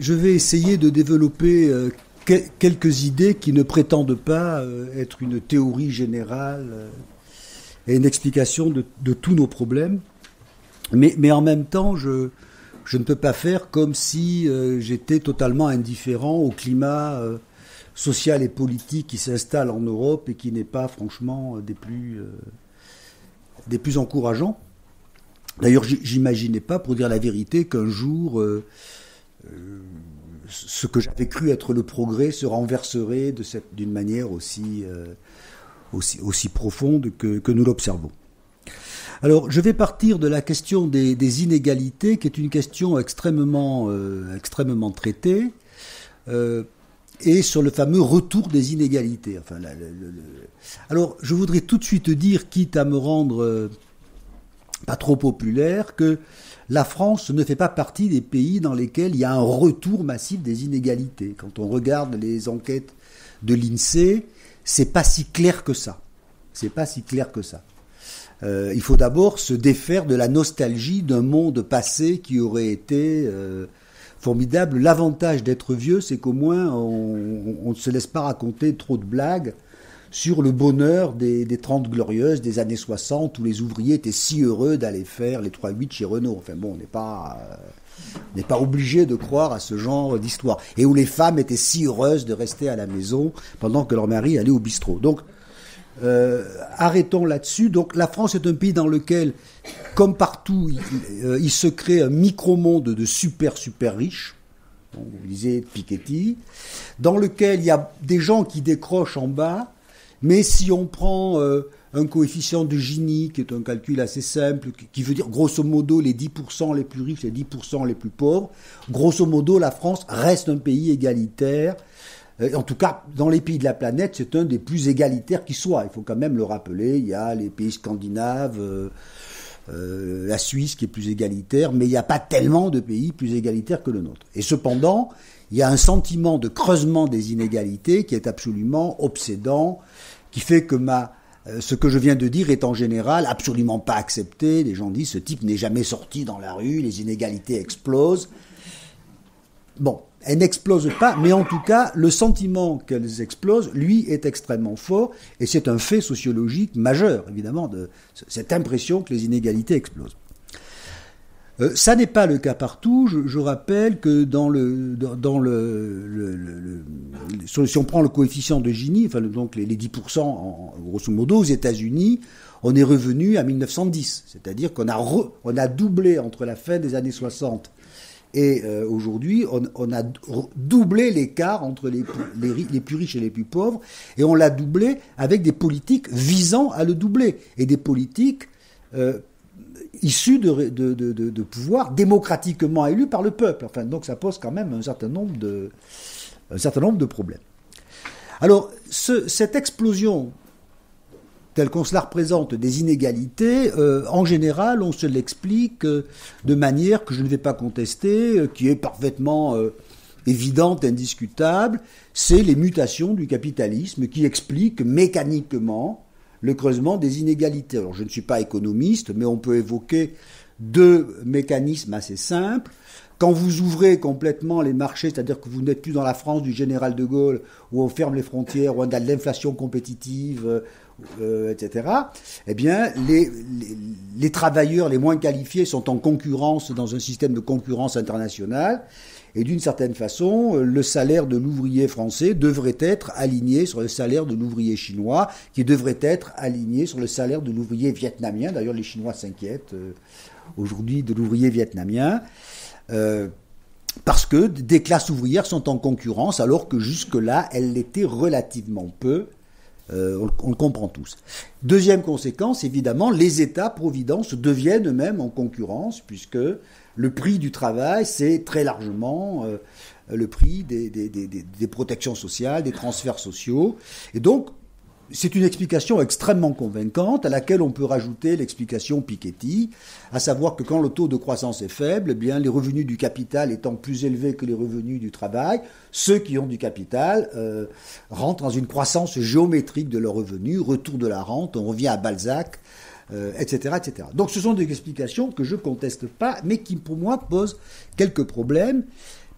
je vais essayer de développer quelques idées qui ne prétendent pas être une théorie générale et une explication de tous nos problèmes. Mais en même temps, je ne peux pas faire comme si j'étais totalement indifférent au climat social et politique qui s'installe en Europe et qui n'est pas franchement des plus encourageants. D'ailleurs, j'imaginais pas, pour dire la vérité, qu'un jour ce que j'avais cru être le progrès se renverserait d'une manière aussi profonde que nous l'observons. Alors, je vais partir de la question des inégalités, qui est une question extrêmement traitée, et sur le fameux retour des inégalités. Enfin, Alors, je voudrais tout de suite dire, quitte à me rendre pas trop populaire, que la France ne fait pas partie des pays dans lesquels il y a un retour massif des inégalités. Quand on regarde les enquêtes de l'INSEE, c'est pas si clair que ça. C'est pas si clair que ça. Il faut d'abord se défaire de la nostalgie d'un monde passé qui aurait été formidable. L'avantage d'être vieux, c'est qu'au moins on ne se laisse pas raconter trop de blagues sur le bonheur des 30 glorieuses des années 60 où les ouvriers étaient si heureux d'aller faire les 3-8 chez Renault. Enfin bon, on n'est pas obligé de croire à ce genre d'histoire. Et où les femmes étaient si heureuses de rester à la maison pendant que leur mari allait au bistrot. Donc, arrêtons là-dessus. Donc la France est un pays dans lequel, comme partout, il se crée un micro-monde de super riches. Bon, vous lisez Piketty, dans lequel il y a des gens qui décrochent en bas, mais si on prend un coefficient de Gini, qui est un calcul assez simple, qui veut dire grosso modo les 10% les plus riches, les 10% les plus pauvres, grosso modo la France reste un pays égalitaire. En tout cas, dans les pays de la planète, c'est un des plus égalitaires qui soit. Il faut quand même le rappeler, il y a les pays scandinaves, la Suisse qui est plus égalitaire, mais il n'y a pas tellement de pays plus égalitaires que le nôtre. Et cependant, il y a un sentiment de creusement des inégalités qui est absolument obsédant, qui fait que ce que je viens de dire est en général absolument pas accepté. Les gens disent, ce type n'est jamais sorti dans la rue, les inégalités explosent. Bon. Elles n'explosent pas, mais en tout cas, le sentiment qu'elles explosent, lui, est extrêmement fort, et c'est un fait sociologique majeur, évidemment, de cette impression que les inégalités explosent. Ça n'est pas le cas partout. Je rappelle que si on prend le coefficient de Gini, enfin donc les 10%, grosso modo, aux États-Unis, on est revenu à 1910, c'est-à-dire qu'on a doublé entre la fin des années 60 et aujourd'hui, on a doublé l'écart entre les plus riches et les plus pauvres, et on l'a doublé avec des politiques visant à le doubler, et des politiques issues de pouvoirs démocratiquement élus par le peuple. Enfin, donc ça pose quand même un certain nombre de problèmes. Alors, cette explosion telle qu'on se la représente des inégalités, en général, on se l'explique de manière que je ne vais pas contester, qui est parfaitement évidente, indiscutable. C'est les mutations du capitalisme qui expliquent mécaniquement le creusement des inégalités. Alors, je ne suis pas économiste, mais on peut évoquer deux mécanismes assez simples. Quand vous ouvrez complètement les marchés, c'est-à-dire que vous n'êtes plus dans la France du général de Gaulle, où on ferme les frontières, où on a de l'inflation compétitive, etc., eh bien, les travailleurs les moins qualifiés sont en concurrence dans un système de concurrence internationale, et d'une certaine façon, le salaire de l'ouvrier français devrait être aligné sur le salaire de l'ouvrier chinois, qui devrait être aligné sur le salaire de l'ouvrier vietnamien. D'ailleurs, les Chinois s'inquiètent aujourd'hui de l'ouvrier vietnamien. Parce que des classes ouvrières sont en concurrence, alors que jusque-là, elles l'étaient relativement peu. On le comprend tous. Deuxième conséquence, évidemment, les États-providence deviennent eux-mêmes en concurrence, puisque le prix du travail, c'est très largement le prix des protections sociales, des transferts sociaux. Et donc, c'est une explication extrêmement convaincante à laquelle on peut rajouter l'explication Piketty, à savoir que quand le taux de croissance est faible, eh bien, les revenus du capital étant plus élevés que les revenus du travail, ceux qui ont du capital rentrent dans une croissance géométrique de leurs revenus, retour de la rente, on revient à Balzac, etc., etc. Donc ce sont des explications que je ne conteste pas, mais qui pour moi posent quelques problèmes,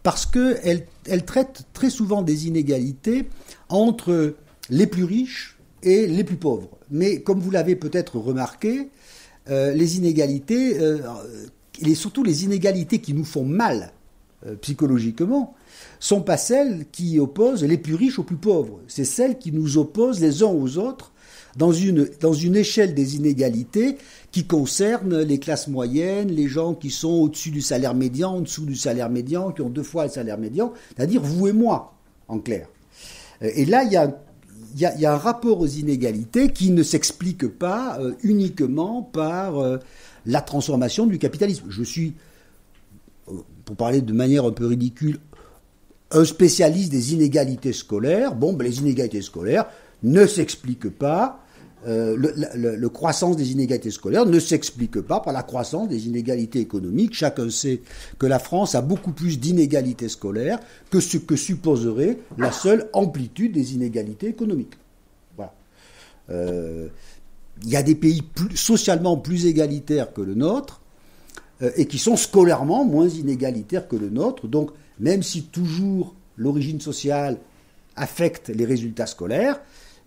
parce qu'elle traite très souvent des inégalités entre les plus riches et les plus pauvres. Mais comme vous l'avez peut-être remarqué, les inégalités, et surtout les inégalités qui nous font mal psychologiquement, sont pas celles qui opposent les plus riches aux plus pauvres. C'est celles qui nous opposent les uns aux autres dans une échelle des inégalités qui concerne les classes moyennes, les gens qui sont au-dessus du salaire médian, en dessous du salaire médian, qui ont 2 fois le salaire médian, c'est-à-dire vous et moi, en clair. Et là, il y a un rapport aux inégalités qui ne s'explique pas uniquement par la transformation du capitalisme. Je suis, pour parler de manière un peu ridicule, un spécialiste des inégalités scolaires. Bon, ben, les inégalités scolaires ne s'expliquent pas, le croissance des inégalités scolaires ne s'explique pas par la croissance des inégalités économiques. Chacun sait que la France a beaucoup plus d'inégalités scolaires que ce que supposerait la seule amplitude des inégalités économiques. Voilà. Il y a des pays socialement plus égalitaires que le nôtre et qui sont scolairement moins inégalitaires que le nôtre. Donc, même si toujours l'origine sociale affecte les résultats scolaires,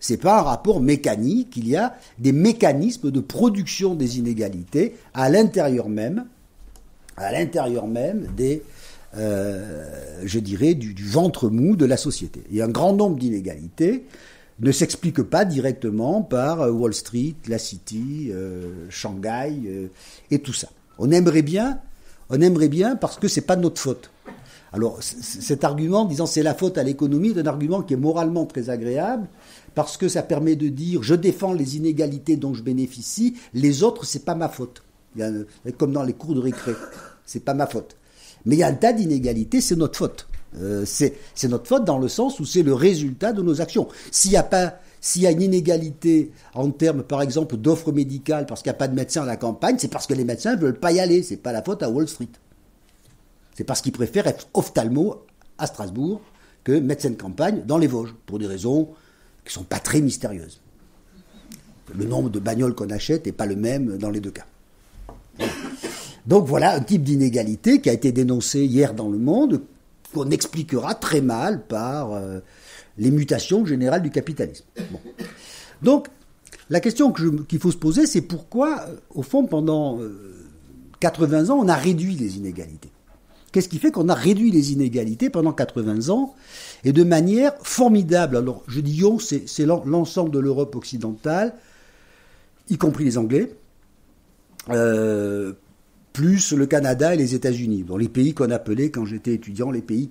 c'est pas un rapport mécanique. Il y a des mécanismes de production des inégalités à l'intérieur même des, je dirais, du ventre mou de la société. Il y a un grand nombre d'inégalités ne s'expliquent pas directement par Wall Street, la City, Shanghai et tout ça. On aimerait bien parce que c'est pas de notre faute. Alors, cet argument, disant c'est la faute à l'économie, est un argument qui est moralement très agréable, parce que ça permet de dire je défends les inégalités dont je bénéficie, les autres, c'est pas ma faute. Comme dans les cours de récré, c'est pas ma faute. Mais il y a un tas d'inégalités, c'est notre faute. C'est notre faute dans le sens où c'est le résultat de nos actions. S'il y a une inégalité en termes, par exemple, d'offres médicales, parce qu'il n'y a pas de médecins à la campagne, c'est parce que les médecins ne veulent pas y aller. C'est pas la faute à Wall Street. C'est parce qu'ils préfèrent être ophtalmo à Strasbourg que médecin de campagne dans les Vosges, pour des raisons qui ne sont pas très mystérieuses. Le nombre de bagnoles qu'on achète n'est pas le même dans les deux cas. Donc voilà un type d'inégalité qui a été dénoncé hier dans Le Monde, qu'on expliquera très mal par les mutations générales du capitalisme. Bon. Donc, la question qu'il faut se poser, c'est pourquoi, au fond, pendant 80 ans, on a réduit les inégalités. Qu'est-ce qui fait qu'on a réduit les inégalités pendant 80 ans et de manière formidable? Alors, je dis on, c'est l'ensemble de l'Europe occidentale, y compris les Anglais, plus le Canada et les États-Unis, dans les pays qu'on appelait, quand j'étais étudiant, les pays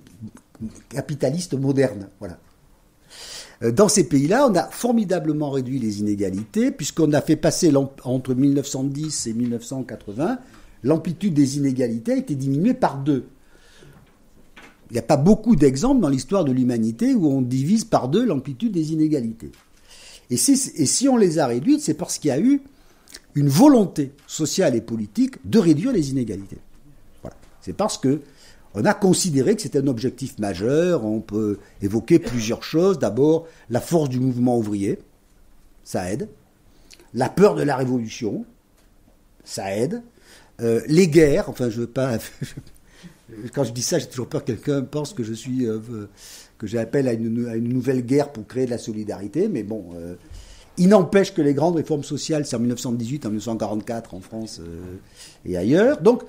capitalistes modernes. Voilà. Dans ces pays-là, on a formidablement réduit les inégalités, puisqu'on a fait passer entre 1910 et 1980, l'amplitude des inégalités a été diminuée par 2. Il n'y a pas beaucoup d'exemples dans l'histoire de l'humanité où on divise par 2 l'amplitude des inégalités. Et si on les a réduites, c'est parce qu'il y a eu une volonté sociale et politique de réduire les inégalités. Voilà. C'est parce que on a considéré que c'était un objectif majeur. On peut évoquer plusieurs choses. D'abord, la force du mouvement ouvrier, ça aide. La peur de la révolution, ça aide. Les guerres, enfin je veux pas... Quand je dis ça, j'ai toujours peur que quelqu'un pense que je suis... que j'appelle à une nouvelle guerre pour créer de la solidarité, mais bon... il n'empêche que les grandes réformes sociales, c'est en 1918, en 1944 en France et ailleurs. Donc,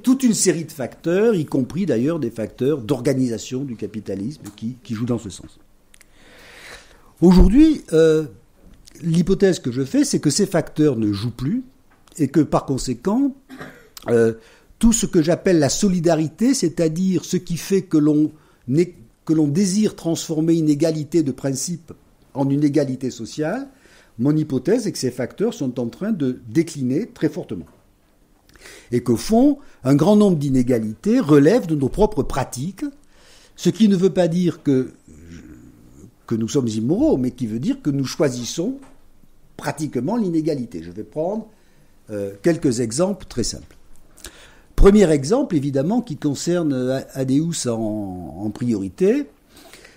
toute une série de facteurs, y compris d'ailleurs des facteurs d'organisation du capitalisme qui jouent dans ce sens. Aujourd'hui, l'hypothèse que je fais, c'est que ces facteurs ne jouent plus et que par conséquent, tout ce que j'appelle la solidarité, c'est-à-dire ce qui fait que l'on désire transformer une égalité de principe en une égalité sociale, mon hypothèse est que ces facteurs sont en train de décliner très fortement. Et qu'au fond, un grand nombre d'inégalités relèvent de nos propres pratiques, ce qui ne veut pas dire que nous sommes immoraux, mais qui veut dire que nous choisissons pratiquement l'inégalité. Je vais prendre quelques exemples très simples. Premier exemple, évidemment, qui concerne Adeus en priorité,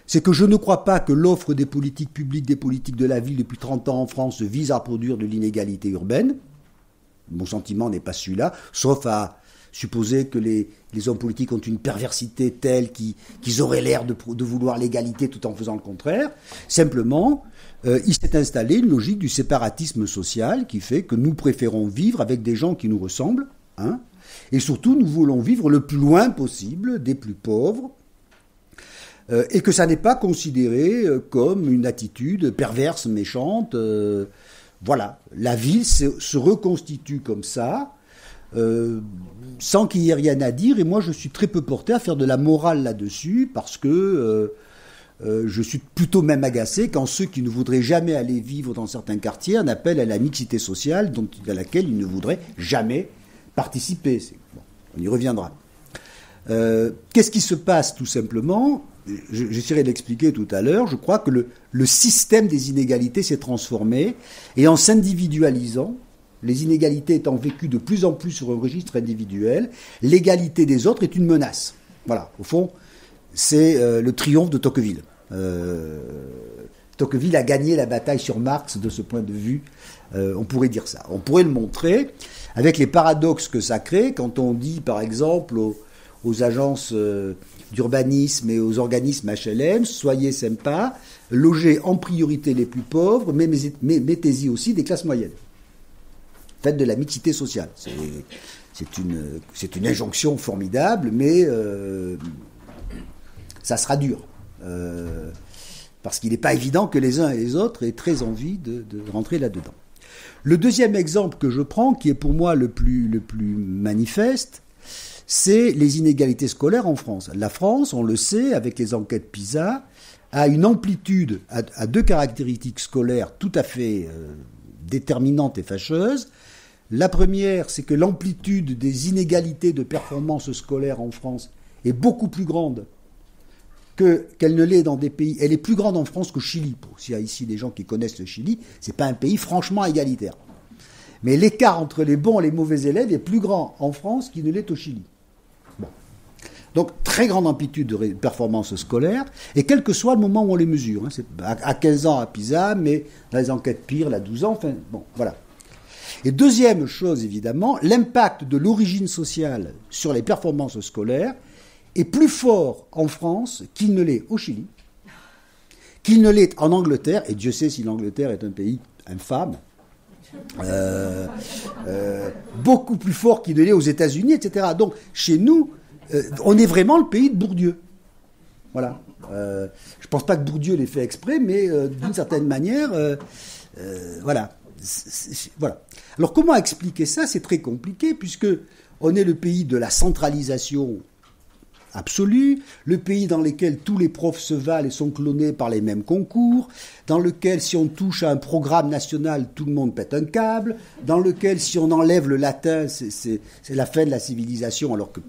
c'est que je ne crois pas que l'offre des politiques publiques, des politiques de la ville depuis 30 ans en France vise à produire de l'inégalité urbaine. Mon sentiment n'est pas celui-là, sauf à supposer que les hommes politiques ont une perversité telle qu'ils auraient l'air de vouloir l'égalité tout en faisant le contraire. Simplement, il s'est installé une logique du séparatisme social qui fait que nous préférons vivre avec des gens qui nous ressemblent, hein, et surtout nous voulons vivre le plus loin possible des plus pauvres, et que ça n'est pas considéré comme une attitude perverse, méchante. Voilà, la ville se reconstitue comme ça, sans qu'il y ait rien à dire, et moi je suis très peu porté à faire de la morale là-dessus, parce que je suis plutôt même agacé quand ceux qui ne voudraient jamais aller vivre dans certains quartiers en appellent à la mixité sociale à laquelle ils ne voudraient jamais participer. Bon, on y reviendra. Qu'est-ce qui se passe tout simplement ? J'essaierai de l'expliquer tout à l'heure. Je crois que le système des inégalités s'est transformé, et en s'individualisant, les inégalités étant vécues de plus en plus sur un registre individuel, l'égalité des autres est une menace. Voilà, au fond, c'est le triomphe de Tocqueville. Tocqueville a gagné la bataille sur Marx de ce point de vue, on pourrait dire ça. On pourrait le montrer avec les paradoxes que ça crée quand on dit, par exemple, aux agences d'urbanisme et aux organismes HLM, soyez sympas, logez en priorité les plus pauvres, mais mettez-y aussi des classes moyennes. Faites de la mixité sociale. C'est une injonction formidable, mais ça sera dur. Parce qu'il n'est pas évident que les uns et les autres aient très envie de rentrer là-dedans. Le deuxième exemple que je prends, qui est pour moi le plus manifeste, c'est les inégalités scolaires en France. La France, on le sait, avec les enquêtes PISA, a une amplitude, a deux caractéristiques scolaires tout à fait déterminantes et fâcheuses. La première, c'est que l'amplitude des inégalités de performance scolaire en France est beaucoup plus grande qu'elle ne l'est dans des pays. Elle est plus grande en France qu'au Chili. S'il y a ici des gens qui connaissent le Chili, c'est pas un pays franchement égalitaire. Mais l'écart entre les bons et les mauvais élèves est plus grand en France qu'il ne l'est au Chili. Bon. Donc, très grande amplitude de performance scolaire, et quel que soit le moment où on les mesure. Hein, c'est à 15 ans à Pisa, mais dans les enquêtes pires, à 12 ans, enfin, bon, voilà. Et deuxième chose, évidemment, l'impact de l'origine sociale sur les performances scolaires est plus fort en France qu'il ne l'est au Chili, qu'il ne l'est en Angleterre, et Dieu sait si l'Angleterre est un pays infâme, beaucoup plus fort qu'il ne l'est aux États-Unis, etc. Donc, chez nous, on est vraiment le pays de Bourdieu. Voilà. Je ne pense pas que Bourdieu l'ait fait exprès, mais d'une certaine manière, voilà. Voilà. Alors, comment expliquer ça ? C'est très compliqué, puisque on est le pays de la centralisation absolue, le pays dans lequel tous les profs se valent et sont clonés par les mêmes concours, dans lequel si on touche à un programme national, tout le monde pète un câble, dans lequel si on enlève le latin, c'est la fin de la civilisation, alors que...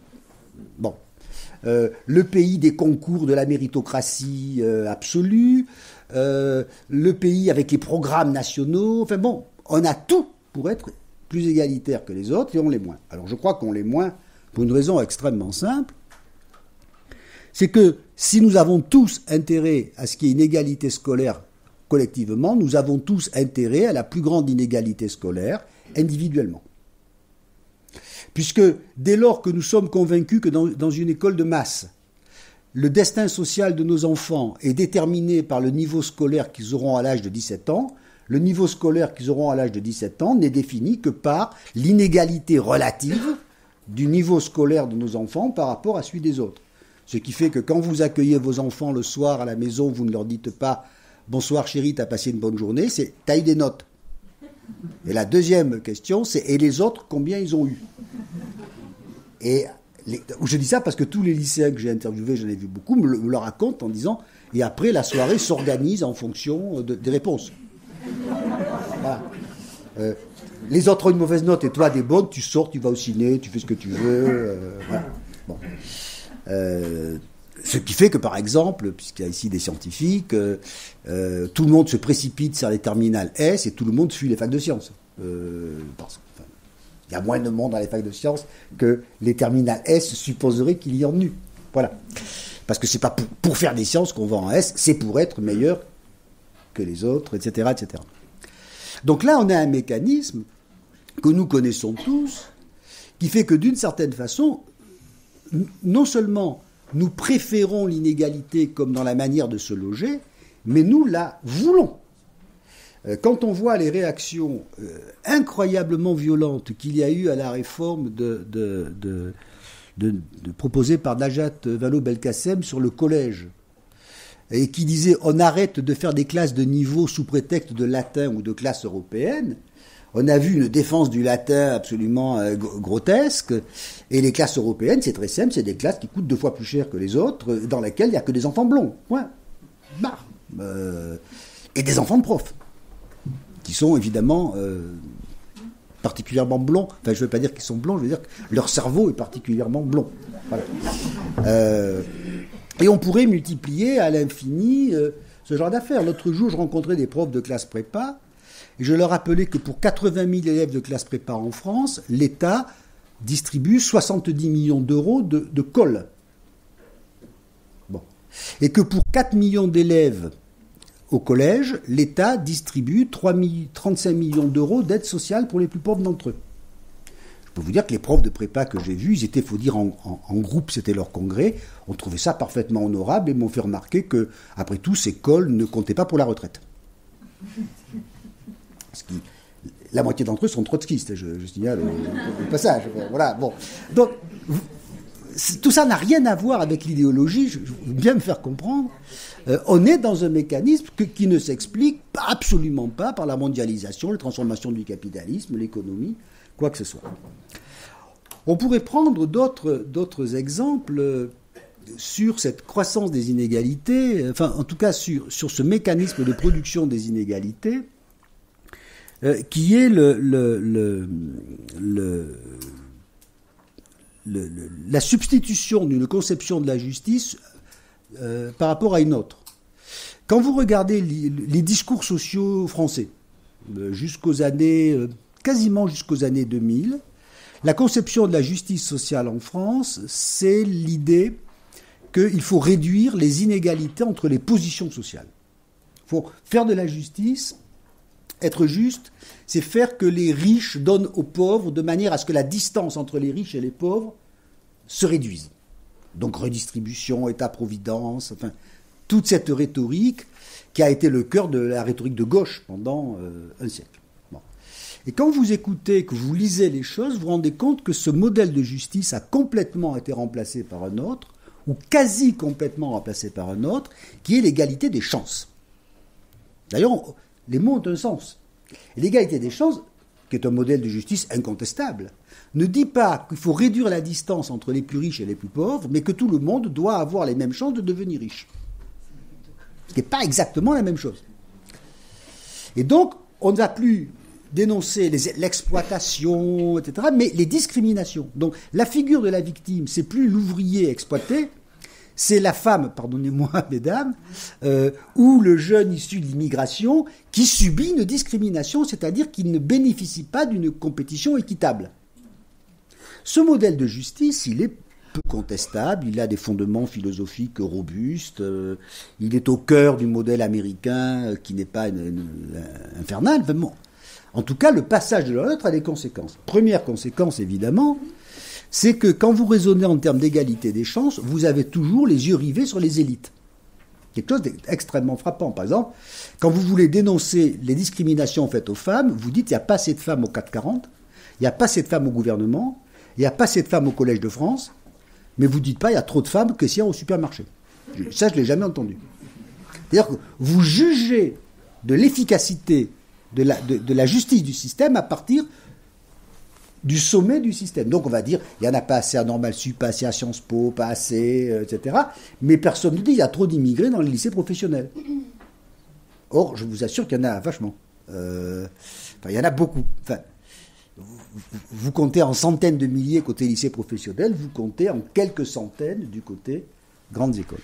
Bon. Le pays des concours de la méritocratie absolue, le pays avec les programmes nationaux, enfin bon, on a tout pour être plus égalitaire que les autres et on l'est moins. Alors je crois qu'on l'est moins pour une raison extrêmement simple, c'est que si nous avons tous intérêt à ce qu'il y ait une égalité scolaire collectivement, nous avons tous intérêt à la plus grande inégalité scolaire individuellement. Puisque dès lors que nous sommes convaincus que dans une école de masse, le destin social de nos enfants est déterminé par le niveau scolaire qu'ils auront à l'âge de 17 ans, le niveau scolaire qu'ils auront à l'âge de 17 ans n'est défini que par l'inégalité relative du niveau scolaire de nos enfants par rapport à celui des autres. Ce qui fait que quand vous accueillez vos enfants le soir à la maison, vous ne leur dites pas « Bonsoir chérie, t'as passé une bonne journée », c'est « T'as eu des notes ». Et la deuxième question, c'est « Et les autres, combien ils ont eu ?» Et je dis ça parce que tous les lycéens que j'ai interviewés, j'en ai vu beaucoup, me le racontent en disant « Et après, la soirée s'organise en fonction des réponses. » Voilà. Les autres ont une mauvaise note et toi des bonnes, tu sors, tu vas au ciné, tu fais ce que tu veux. Voilà. Bon. Ce qui fait que, par exemple, puisqu'il y a ici des scientifiques, tout le monde se précipite sur les terminales S et tout le monde fuit les facs de sciences. Il y a moins de monde dans les facs de sciences que les terminales S supposeraient qu'il y en eût. Voilà. Parce que c'est pas pour faire des sciences qu'on va en S, c'est pour être meilleur que les autres, etc., etc. Donc là, on a un mécanisme que nous connaissons tous, qui fait que d'une certaine façon, non seulement nous préférons l'inégalité comme dans la manière de se loger, mais nous la voulons. Quand on voit les réactions incroyablement violentes qu'il y a eu à la réforme proposée par Najat Vallaud-Belkacem sur le collège, et qui disait on arrête de faire des classes de niveau sous prétexte de latin ou de classe européenne, on a vu une défense du latin absolument grotesque, et les classes européennes, c'est très simple, c'est des classes qui coûtent 2 fois plus cher que les autres, dans lesquelles il n'y a que des enfants blonds. Point. Et des enfants de profs, qui sont évidemment particulièrement blonds. Enfin, je ne veux pas dire qu'ils sont blonds, je veux dire que leur cerveau est particulièrement blond. Voilà. Et on pourrait multiplier à l'infini ce genre d'affaires. L'autre jour, je rencontrais des profs de classe prépa, et je leur rappelais que pour 80 000 élèves de classe prépa en France, l'État distribue 70 millions d'euros de colle. Bon. Et que pour 4 millions d'élèves au collège, l'État distribue 35 millions d'euros d'aide sociale pour les plus pauvres d'entre eux. Je peux vous dire que les profs de prépa que j'ai vus, ils étaient, il faut dire, en groupe, c'était leur congrès, on trouvait ça parfaitement honorable et m'ont fait remarquer que, après tout, ces cols ne comptaient pas pour la retraite. Parce que la moitié d'entre eux sont trotskistes, je signale au passage. Voilà, bon. Donc, tout ça n'a rien à voir avec l'idéologie, je veux bien me faire comprendre. On est dans un mécanisme qui ne s'explique absolument pas par la mondialisation, la transformation du capitalisme, l'économie, quoi que ce soit. On pourrait prendre d'autres exemples sur cette croissance des inégalités, enfin en tout cas sur ce mécanisme de production des inégalités, qui est la substitution d'une conception de la justice par rapport à une autre. Quand vous regardez les discours sociaux français, quasiment jusqu'aux années 2000, la conception de la justice sociale en France, c'est l'idée qu'il faut réduire les inégalités entre les positions sociales. Il faut faire de la justice, être juste, c'est faire que les riches donnent aux pauvres de manière à ce que la distance entre les riches et les pauvres se réduise. Donc redistribution, État-providence, enfin, toute cette rhétorique qui a été le cœur de la rhétorique de gauche pendant un siècle. Bon. Et quand vous écoutez, que vous lisez les choses, vous vous rendez compte que ce modèle de justice a complètement été remplacé par un autre, ou quasi complètement remplacé par un autre, qui est l'égalité des chances. D'ailleurs, les mots ont un sens. Et l'égalité des chances, qui est un modèle de justice incontestable, ne dit pas qu'il faut réduire la distance entre les plus riches et les plus pauvres, mais que tout le monde doit avoir les mêmes chances de devenir riche. Ce qui n'est pas exactement la même chose. Et donc, on ne va plus dénoncer l'exploitation, etc., mais les discriminations. Donc, la figure de la victime, c'est plus l'ouvrier exploité, c'est la femme, pardonnez-moi, mesdames, ou le jeune issu de l'immigration qui subit une discrimination, c'est-à-dire qu'il ne bénéficie pas d'une compétition équitable. Ce modèle de justice, il est peu contestable, il a des fondements philosophiques robustes, il est au cœur du modèle américain qui n'est pas infernal. Bon. En tout cas, le passage de l'un à l'autre a des conséquences. Première conséquence, évidemment, c'est que quand vous raisonnez en termes d'égalité des chances, vous avez toujours les yeux rivés sur les élites. Quelque chose d'extrêmement frappant. Par exemple, quand vous voulez dénoncer les discriminations faites aux femmes, vous dites qu'il n'y a pas assez de femmes au 440, il n'y a pas assez de femmes au gouvernement, il n'y a pas assez de femmes au Collège de France, mais vous ne dites pas qu'il y a trop de femmes caissières au supermarché. Ça, je ne l'ai jamais entendu. C'est-à-dire que vous jugez de l'efficacité de la justice du système à partir du sommet du système. Donc on va dire, il n'y en a pas assez à Normal Sup, pas assez à Sciences Po, pas assez, etc. Mais personne ne dit, il y a trop d'immigrés dans les lycées professionnels. Or, je vous assure qu'il y en a vachement. Il y en a beaucoup. Enfin, vous comptez en centaines de milliers côté lycée professionnel, vous comptez en quelques centaines du côté grandes écoles.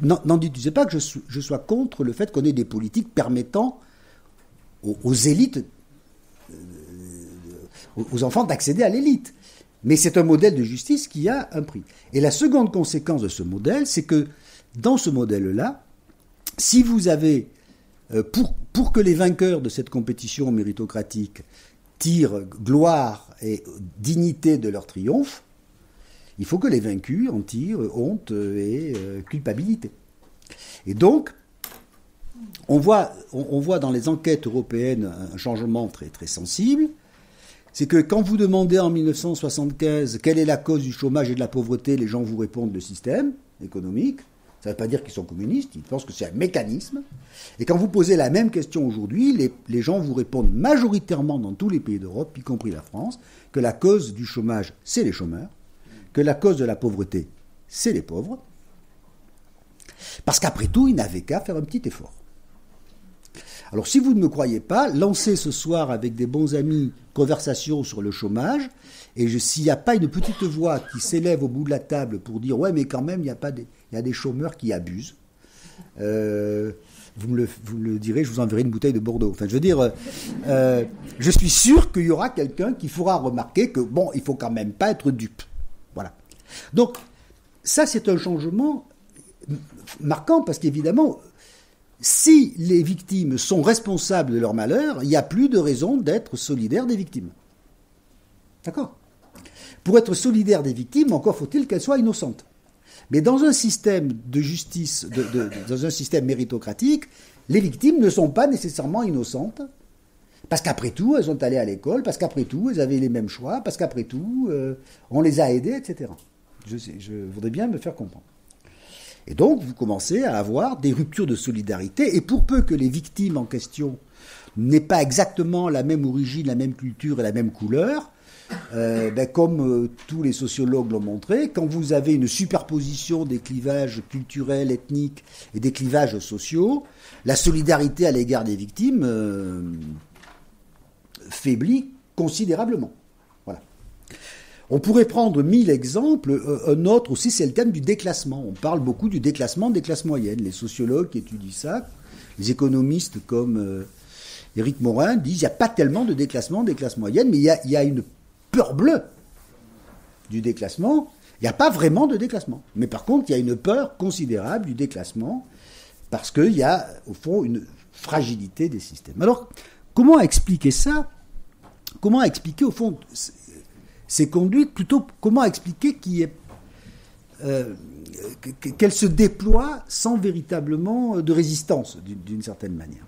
N'en dites pas que je sois contre le fait qu'on ait des politiques permettant aux élites, aux enfants d'accéder à l'élite. Mais c'est un modèle de justice qui a un prix. Et la seconde conséquence de ce modèle, c'est que dans ce modèle-là, si vous avez, pour que les vainqueurs de cette compétition méritocratique tirent gloire et dignité de leur triomphe, il faut que les vaincus en tirent honte et culpabilité. Et donc, on voit dans les enquêtes européennes un changement très, très sensible. C'est que quand vous demandez en 1975 quelle est la cause du chômage et de la pauvreté, les gens vous répondent le système économique. Ça ne veut pas dire qu'ils sont communistes, ils pensent que c'est un mécanisme. Et quand vous posez la même question aujourd'hui, les gens vous répondent majoritairement dans tous les pays d'Europe, y compris la France, que la cause du chômage, c'est les chômeurs, que la cause de la pauvreté, c'est les pauvres. Parce qu'après tout, ils n'avaient qu'à faire un petit effort. Alors si vous ne me croyez pas, lancez ce soir avec des bons amis conversation sur le chômage, et s'il n'y a pas une petite voix qui s'élève au bout de la table pour dire « ouais, mais quand même, il y a des chômeurs qui abusent », vous me le direz, je vous enverrai une bouteille de Bordeaux. Enfin, je veux dire, je suis sûr qu'il y aura quelqu'un qui fera remarquer que, bon, il faut quand même pas être dupe. Voilà. Donc, ça, c'est un changement marquant, parce qu'évidemment, si les victimes sont responsables de leur malheur, il n'y a plus de raison d'être solidaire des victimes. D'accord ? Pour être solidaire des victimes, encore faut-il qu'elles soient innocentes. Mais dans un système de justice, dans un système méritocratique, les victimes ne sont pas nécessairement innocentes, parce qu'après tout, elles sont allées à l'école, parce qu'après tout, elles avaient les mêmes choix, parce qu'après tout, on les a aidées, etc. Je voudrais bien me faire comprendre. Et donc, vous commencez à avoir des ruptures de solidarité, et pour peu que les victimes en question n'aient pas exactement la même origine, la même culture et la même couleur, comme tous les sociologues l'ont montré, quand vous avez une superposition des clivages culturels, ethniques et des clivages sociaux, la solidarité à l'égard des victimes faiblit considérablement. Voilà. On pourrait prendre 1000 exemples. Un autre aussi, c'est le thème du déclassement. On parle beaucoup du déclassement des classes moyennes. Les sociologues qui étudient ça, les économistes comme Éric Morin disent qu'il n'y a pas tellement de déclassement des classes moyennes, mais il y a une peur bleue du déclassement. Il n'y a pas vraiment de déclassement. Mais par contre, il y a une peur considérable du déclassement parce qu'il y a, au fond, une fragilité des systèmes. Alors, comment expliquer ça ? Comment expliquer, au fond, ces conduites ? Plutôt, comment expliquer qu'elles se déploient sans véritablement de résistance, d'une certaine manière ?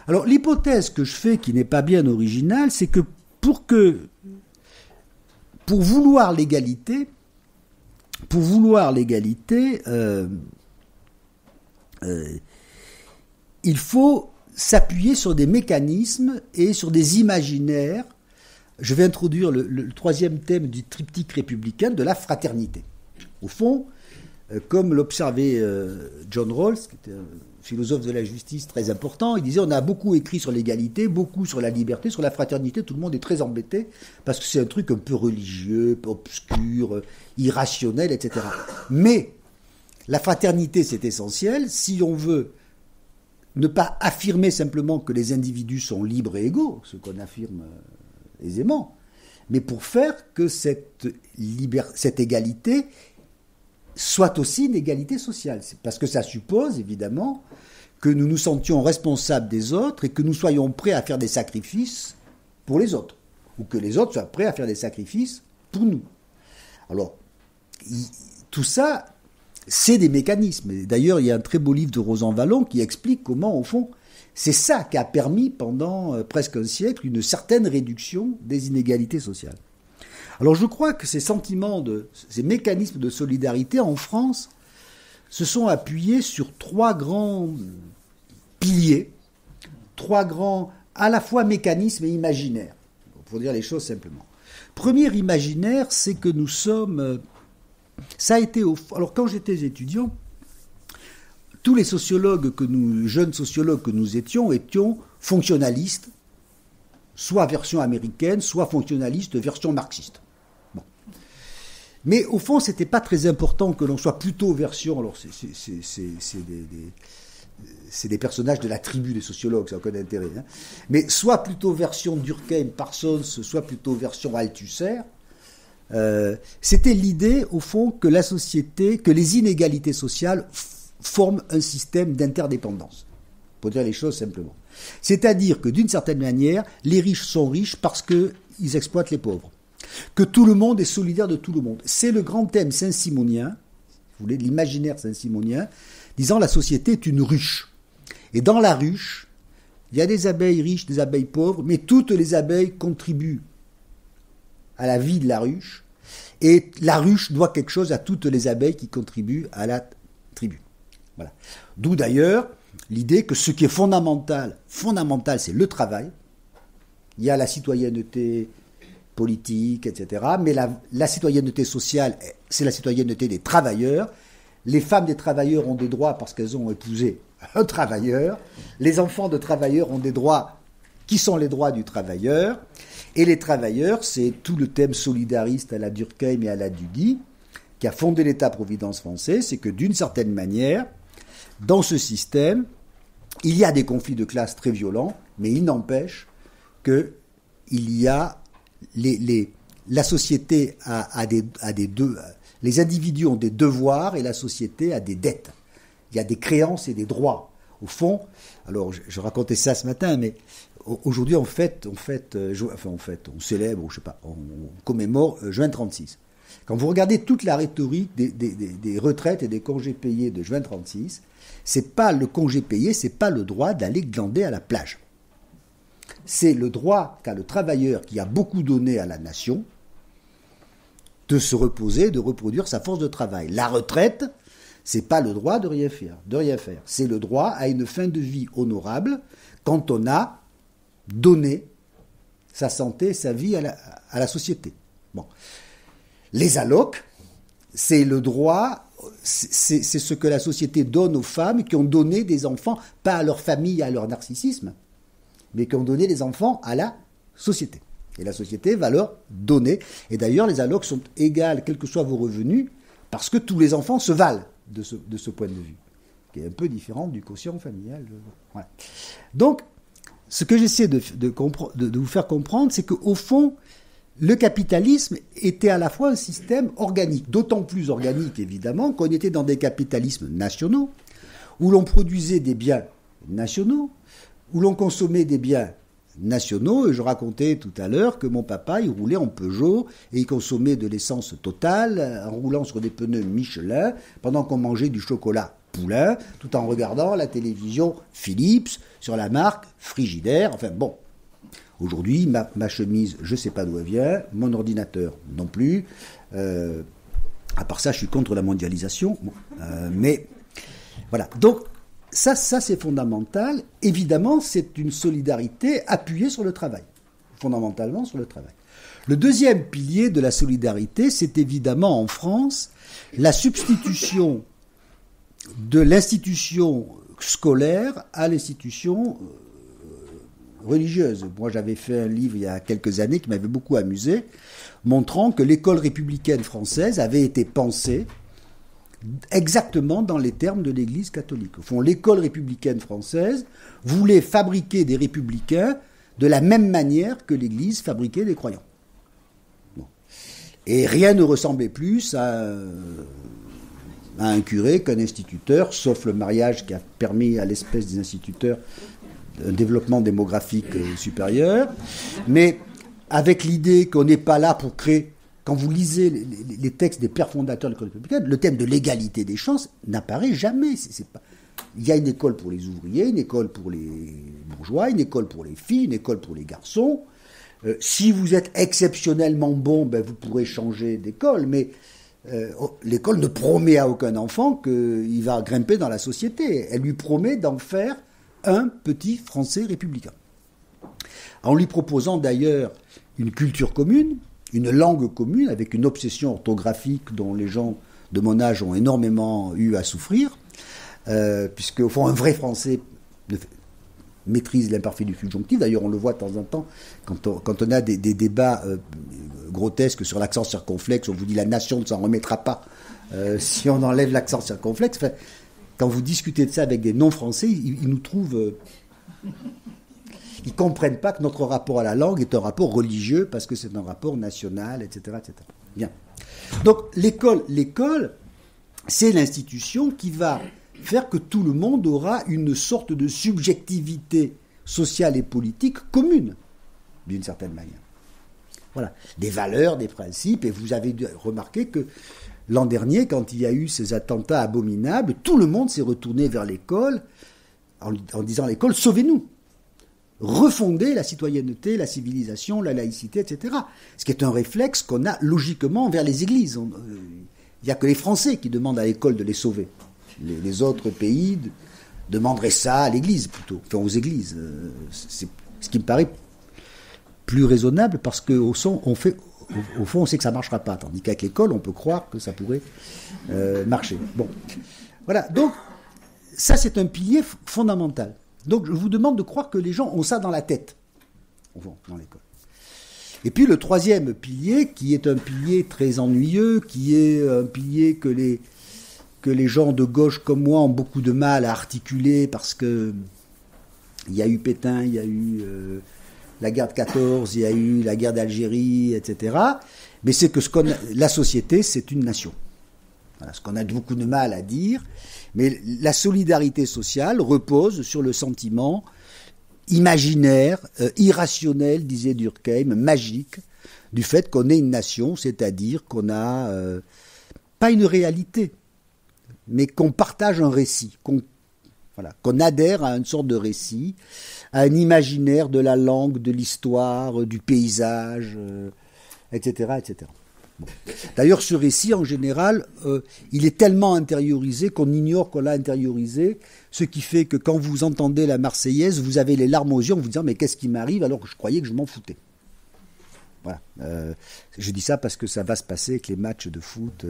Alors, l'hypothèse que je fais, qui n'est pas bien originale, c'est que pour vouloir l'égalité, il faut s'appuyer sur des mécanismes et sur des imaginaires. Je vais introduire le troisième thème du triptyque républicain de la fraternité. Au fond, comme l'observait John Rawls, qui était un philosophe de la justice très important, il disait on a beaucoup écrit sur l'égalité, beaucoup sur la liberté, sur la fraternité, tout le monde est très embêté, parce que c'est un truc un peu religieux, obscur, irrationnel, etc. Mais la fraternité, c'est essentiel si on veut ne pas affirmer simplement que les individus sont libres et égaux, ce qu'on affirme aisément, mais pour faire que cette égalité soit aussi une égalité sociale. C'est parce que ça suppose, évidemment, que nous nous sentions responsables des autres et que nous soyons prêts à faire des sacrifices pour les autres, ou que les autres soient prêts à faire des sacrifices pour nous. Alors, tout ça, c'est des mécanismes. Et d'ailleurs, il y a un très beau livre de Rosan Vallon qui explique comment, au fond, c'est ça qui a permis, pendant presque un siècle, une certaine réduction des inégalités sociales. Alors je crois que ces mécanismes de solidarité en France se sont appuyés sur trois grands piliers, trois grands à la fois mécanismes et imaginaires, pour dire les choses simplement. Premier imaginaire, c'est que nous sommes... Ça a été... Alors quand j'étais étudiant, tous les jeunes sociologues que nous étions fonctionnalistes, soit version américaine, soit fonctionnalistes version marxiste. Bon. Mais au fond, c'était pas très important que l'on soit plutôt version. Alors, c'est des personnages de la tribu des sociologues, ça n'a aucun intérêt. Hein. Mais soit plutôt version Durkheim, Parsons, soit plutôt version Althusser. C'était l'idée, au fond, que la société, que les inégalités sociales forment un système d'interdépendance. pour dire les choses simplement. C'est-à-dire que d'une certaine manière, les riches sont riches parce qu'ils exploitent les pauvres. Que tout le monde est solidaire de tout le monde. C'est le grand thème saint-simonien, vous voulez, de l'imaginaire saint-simonien, disant la société est une ruche. Et dans la ruche, il y a des abeilles riches, des abeilles pauvres, mais toutes les abeilles contribuent à la vie de la ruche, et la ruche doit quelque chose à toutes les abeilles qui contribuent à la tribu. Voilà. D'où d'ailleurs l'idée que ce qui est fondamental, c'est le travail. Il y a la citoyenneté politique, etc. Mais la citoyenneté sociale, c'est la citoyenneté des travailleurs. Les femmes des travailleurs ont des droits parce qu'elles ont épousé un travailleur. Les enfants de travailleurs ont des droits qui sont les droits du travailleur. Et les travailleurs, c'est tout le thème solidariste à la Durkheim et à la Dudy, qui a fondé l'État-providence français, c'est que d'une certaine manière, dans ce système, il y a des conflits de classe très violents, mais il n'empêche qu'il y a la société les individus ont des devoirs et la société a des dettes. Il y a des créances et des droits. Au fond, alors je racontais ça ce matin, mais aujourd'hui on célèbre, je sais pas, on commémore juin 36. Quand vous regardez toute la rhétorique des retraites et des congés payés de juin 36, c'est pas le congé payé, c'est pas le droit d'aller glander à la plage. C'est le droit qu'a le travailleur qui a beaucoup donné à la nation de se reposer, de reproduire sa force de travail. La retraite, c'est pas le droit de rien faire. C'est le droit à une fin de vie honorable quand on a donné sa santé, sa vie à la société. Bon. Les allocs, c'est le droit, c'est ce que la société donne aux femmes qui ont donné des enfants, pas à leur famille, à leur narcissisme, mais qui ont donné des enfants à la société. Et la société va leur donner. Et d'ailleurs, les allocs sont égales, quels que soient vos revenus, parce que tous les enfants se valent de ce point de vue, qui est un peu différent du quotient familial. Voilà. Donc, ce que j'essaie de vous faire comprendre, c'est qu'au fond, le capitalisme était à la fois un système organique, d'autant plus organique, évidemment, qu'on était dans des capitalismes nationaux, où l'on produisait des biens nationaux, où l'on consommait des biens nationaux, et je racontais tout à l'heure que mon papa, il roulait en Peugeot, et il consommait de l'essence Total, en roulant sur des pneus Michelin, pendant qu'on mangeait du chocolat Poulain, tout en regardant la télévision Philips, sur la marque Frigidaire, enfin bon. Aujourd'hui, ma chemise, je ne sais pas d'où elle vient, mon ordinateur non plus, à part ça, je suis contre la mondialisation, mais voilà. Donc, ça c'est fondamental. Évidemment, c'est une solidarité appuyée sur le travail, fondamentalement sur le travail. Le deuxième pilier de la solidarité, c'est évidemment en France la substitution de l'institution scolaire à l'institution religieuse. Moi, j'avais fait un livre il y a quelques années qui m'avait beaucoup amusé, montrant que l'école républicaine française avait été pensée exactement dans les termes de l'Église catholique. Au fond, l'école républicaine française voulait fabriquer des républicains de la même manière que l'Église fabriquait des croyants. Bon. Et rien ne ressemblait plus à un curé qu'un instituteur, sauf le mariage qui a permis à l'espèce des instituteurs un développement démographique supérieur, mais avec l'idée qu'on n'est pas là pour créer. Quand vous lisez les textes des pères fondateurs de l'école républicaine, le thème de l'égalité des chances n'apparaît jamais. Il y a une école pour les ouvriers, une école pour les bourgeois, une école pour les filles, une école pour les garçons. Si vous êtes exceptionnellement bon, vous pourrez changer d'école, mais l'école ne promet à aucun enfant qu'il va grimper dans la société. Elle lui promet d'en faire un petit Français républicain. En lui proposant d'ailleurs une culture commune, une langue commune, avec une obsession orthographique dont les gens de mon âge ont énormément eu à souffrir, puisque au fond un vrai Français maîtrise l'imparfait du subjonctif. D'ailleurs, on le voit de temps en temps quand on a des débats grotesques sur l'accent circonflexe. On vous dit la nation ne s'en remettra pas si on enlève l'accent circonflexe. Enfin, quand vous discutez de ça avec des non-français, ils nous trouvent... ils ne comprennent pas que notre rapport à la langue est un rapport religieux parce que c'est un rapport national, etc., etc. Bien. Donc l'école, c'est l'institution qui va faire que tout le monde aura une sorte de subjectivité sociale et politique commune, d'une certaine manière. Voilà, des valeurs, des principes, et vous avez remarqué que l'an dernier, quand il y a eu ces attentats abominables, tout le monde s'est retourné vers l'école en disant à l'école, sauvez-nous, refonder la citoyenneté, la civilisation, la laïcité, etc. Ce qui est un réflexe qu'on a logiquement vers les églises. Il n'y a que les Français qui demandent à l'école de les sauver. Les autres pays demanderaient ça à l'église plutôt, enfin aux églises. C'est ce qui me paraît plus raisonnable parce qu'au fond, on sait que ça ne marchera pas. Tandis qu'avec l'école, on peut croire que ça pourrait marcher. Bon, voilà. Donc, ça, c'est un pilier fondamental. Donc, je vous demande de croire que les gens ont ça dans la tête, au fond, dans l'école. Et puis, le troisième pilier, qui est un pilier très ennuyeux, qui est un pilier que les gens de gauche comme moi ont beaucoup de mal à articuler parce que il y a eu Pétain, il y a eu la guerre de 14, il y a eu la guerre d'Algérie, etc. Mais c'est que la société, c'est une nation. Voilà, ce qu'on a beaucoup de mal à dire. Mais la solidarité sociale repose sur le sentiment imaginaire, irrationnel, disait Durkheim, magique, du fait qu'on est une nation, c'est-à-dire qu'on a pas une réalité, mais qu'on partage un récit, qu'on adhère à une sorte de récit, à un imaginaire de la langue, de l'histoire, du paysage, etc., etc. Bon. D'ailleurs, ce récit, en général, il est tellement intériorisé qu'on ignore qu'on l'a intériorisé, ce qui fait que quand vous entendez la Marseillaise, vous avez les larmes aux yeux en vous disant « mais qu'est-ce qui m'arrive alors que je croyais que je m'en foutais ?» Voilà. Je dis ça parce que ça va se passer avec les matchs de foot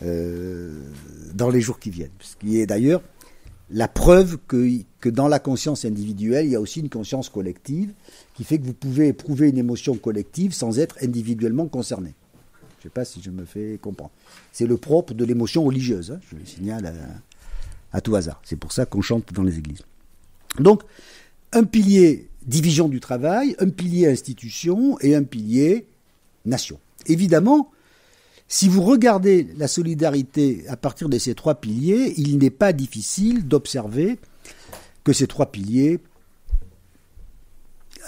dans les jours qui viennent. Ce qui est d'ailleurs la preuve que dans la conscience individuelle, il y a aussi une conscience collective qui fait que vous pouvez éprouver une émotion collective sans être individuellement concerné. Je ne sais pas si je me fais comprendre. C'est le propre de l'émotion religieuse, hein, je le signale à tout hasard. C'est pour ça qu'on chante dans les églises. Donc, un pilier division du travail, un pilier institution et un pilier nation. Évidemment, si vous regardez la solidarité à partir de ces trois piliers, il n'est pas difficile d'observer que ces trois piliers...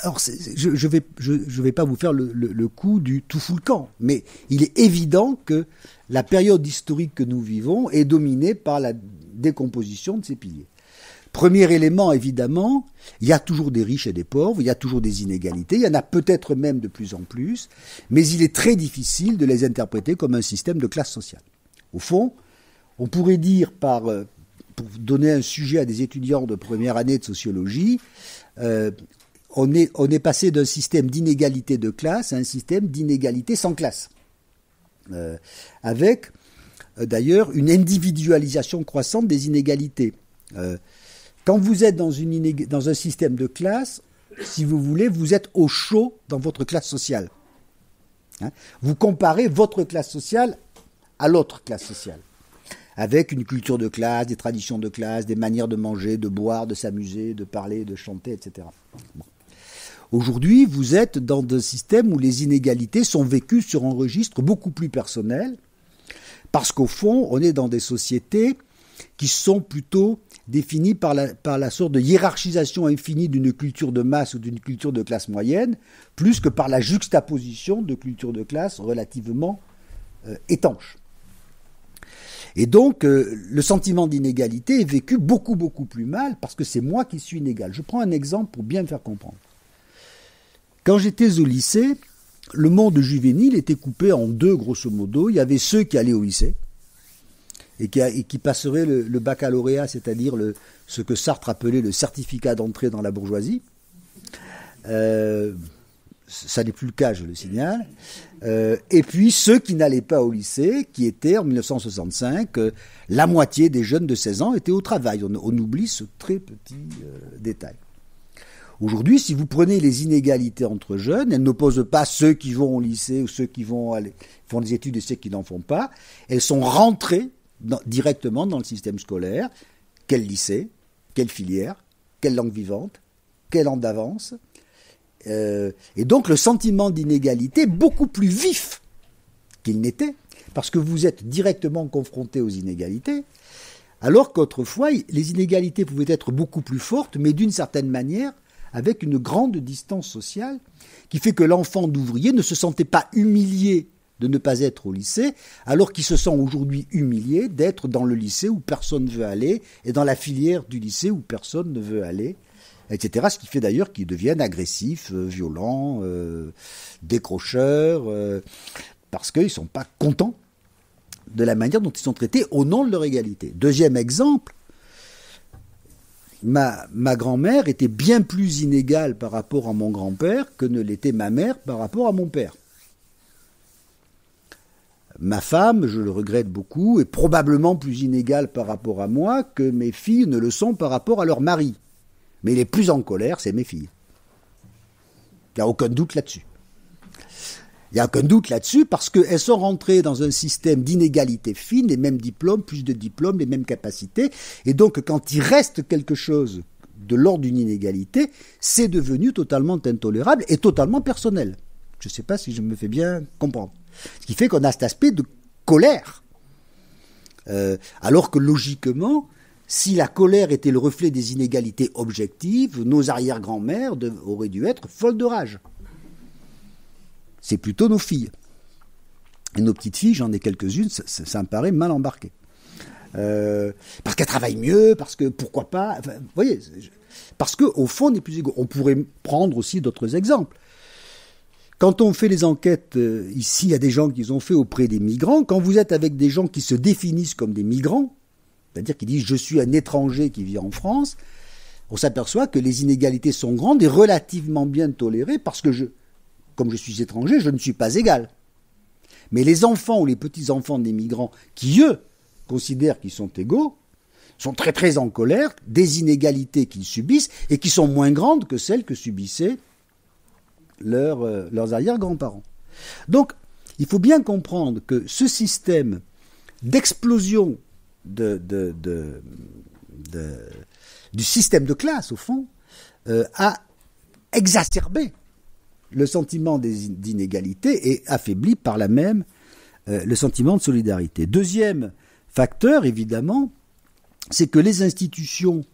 Alors, je vais pas vous faire le coup du tout fout le camp, mais il est évident que la période historique que nous vivons est dominée par la décomposition de ces piliers. Premier élément, évidemment, il y a toujours des riches et des pauvres, il y a toujours des inégalités, il y en a peut-être même de plus en plus, mais il est très difficile de les interpréter comme un système de classe sociale. Au fond, on pourrait dire pour donner un sujet à des étudiants de première année de sociologie, on est passé d'un système d'inégalité de classe à un système d'inégalité sans classe. Avec, d'ailleurs, une individualisation croissante des inégalités. Quand vous êtes dans un système de classe, si vous voulez, vous êtes au chaud dans votre classe sociale. Hein? Vous comparez votre classe sociale à l'autre classe sociale, avec une culture de classe, des traditions de classe, des manières de manger, de boire, de s'amuser, de parler, de chanter, etc. Bon. Aujourd'hui, vous êtes dans un système où les inégalités sont vécues sur un registre beaucoup plus personnel, parce qu'au fond, on est dans des sociétés qui sont plutôt définies par la sorte de hiérarchisation infinie d'une culture de masse ou d'une culture de classe moyenne, plus que par la juxtaposition de cultures de classe relativement étanches. Et donc, le sentiment d'inégalité est vécu beaucoup, beaucoup plus mal, parce que c'est moi qui suis inégal. Je prends un exemple pour bien me faire comprendre. Quand j'étais au lycée, le monde juvénile était coupé en deux, grosso modo. Il y avait ceux qui allaient au lycée et qui passeraient le baccalauréat, c'est-à-dire ce que Sartre appelait le certificat d'entrée dans la bourgeoisie. Ça n'est plus le cas, je le signale. Et puis ceux qui n'allaient pas au lycée, qui étaient en 1965, la moitié des jeunes de 16 ans étaient au travail. On oublie ce très petit détail. Aujourd'hui, si vous prenez les inégalités entre jeunes, elles n'opposent pas ceux qui vont au lycée ou ceux qui font des études et ceux qui n'en font pas. Elles sont rentrées directement dans le système scolaire. Quel lycée, quelle filière, quelle langue vivante, quelle an d'avance. Et donc le sentiment d'inégalité est beaucoup plus vif qu'il n'était, parce que vous êtes directement confronté aux inégalités, Alors qu'autrefois, les inégalités pouvaient être beaucoup plus fortes, mais d'une certaine manière, avec une grande distance sociale, qui fait que l'enfant d'ouvrier ne se sentait pas humilié de ne pas être au lycée, alors qu'il se sent aujourd'hui humilié d'être dans le lycée où personne ne veut aller, et dans la filière du lycée où personne ne veut aller, etc. Ce qui fait d'ailleurs qu'ils deviennent agressifs, violents, décrocheurs, parce qu'ils ne sont pas contents de la manière dont ils sont traités au nom de leur égalité. Deuxième exemple, ma grand-mère était bien plus inégale par rapport à mon grand-père que ne l'était ma mère par rapport à mon père. Ma femme, je le regrette beaucoup, est probablement plus inégale par rapport à moi que mes filles ne le sont par rapport à leur mari. Mais les plus en colère, c'est mes filles. Il n'y a aucun doute là-dessus. Il n'y a aucun doute là-dessus parce qu'elles sont rentrées dans un système d'inégalité fine, les mêmes diplômes, plus de diplômes, les mêmes capacités. Et donc, quand il reste quelque chose de l'ordre d'une inégalité, c'est devenu totalement intolérable et totalement personnel. Je ne sais pas si je me fais bien comprendre. Ce qui fait qu'on a cet aspect de colère. Alors que logiquement, si la colère était le reflet des inégalités objectives, nos arrière-grand-mères auraient dû être folles de rage. C'est plutôt nos filles. Et nos petites filles, j'en ai quelques-unes, ça me paraît mal embarqué. Parce qu'elles travaillent mieux, parce que pourquoi pas. Enfin, vous voyez, parce qu'au fond, on est plus égaux. On pourrait prendre aussi d'autres exemples. Quand on fait les enquêtes, ici, il y a des gens qui ont fait auprès des migrants. Quand vous êtes avec des gens qui se définissent comme des migrants, c'est-à-dire qui disent « je suis un étranger qui vit en France », on s'aperçoit que les inégalités sont grandes et relativement bien tolérées parce que comme je suis étranger, je ne suis pas égal. Mais les enfants ou les petits-enfants des migrants qui, eux, considèrent qu'ils sont égaux, sont très très en colère des inégalités qu'ils subissent et qui sont moins grandes que celles que subissaient leurs arrière-grands-parents. Donc, il faut bien comprendre que ce système d'explosion du système de classe, au fond, a exacerbé le sentiment d'inégalité et affaibli par là même le sentiment de solidarité. Deuxième facteur, évidemment, c'est que les institutions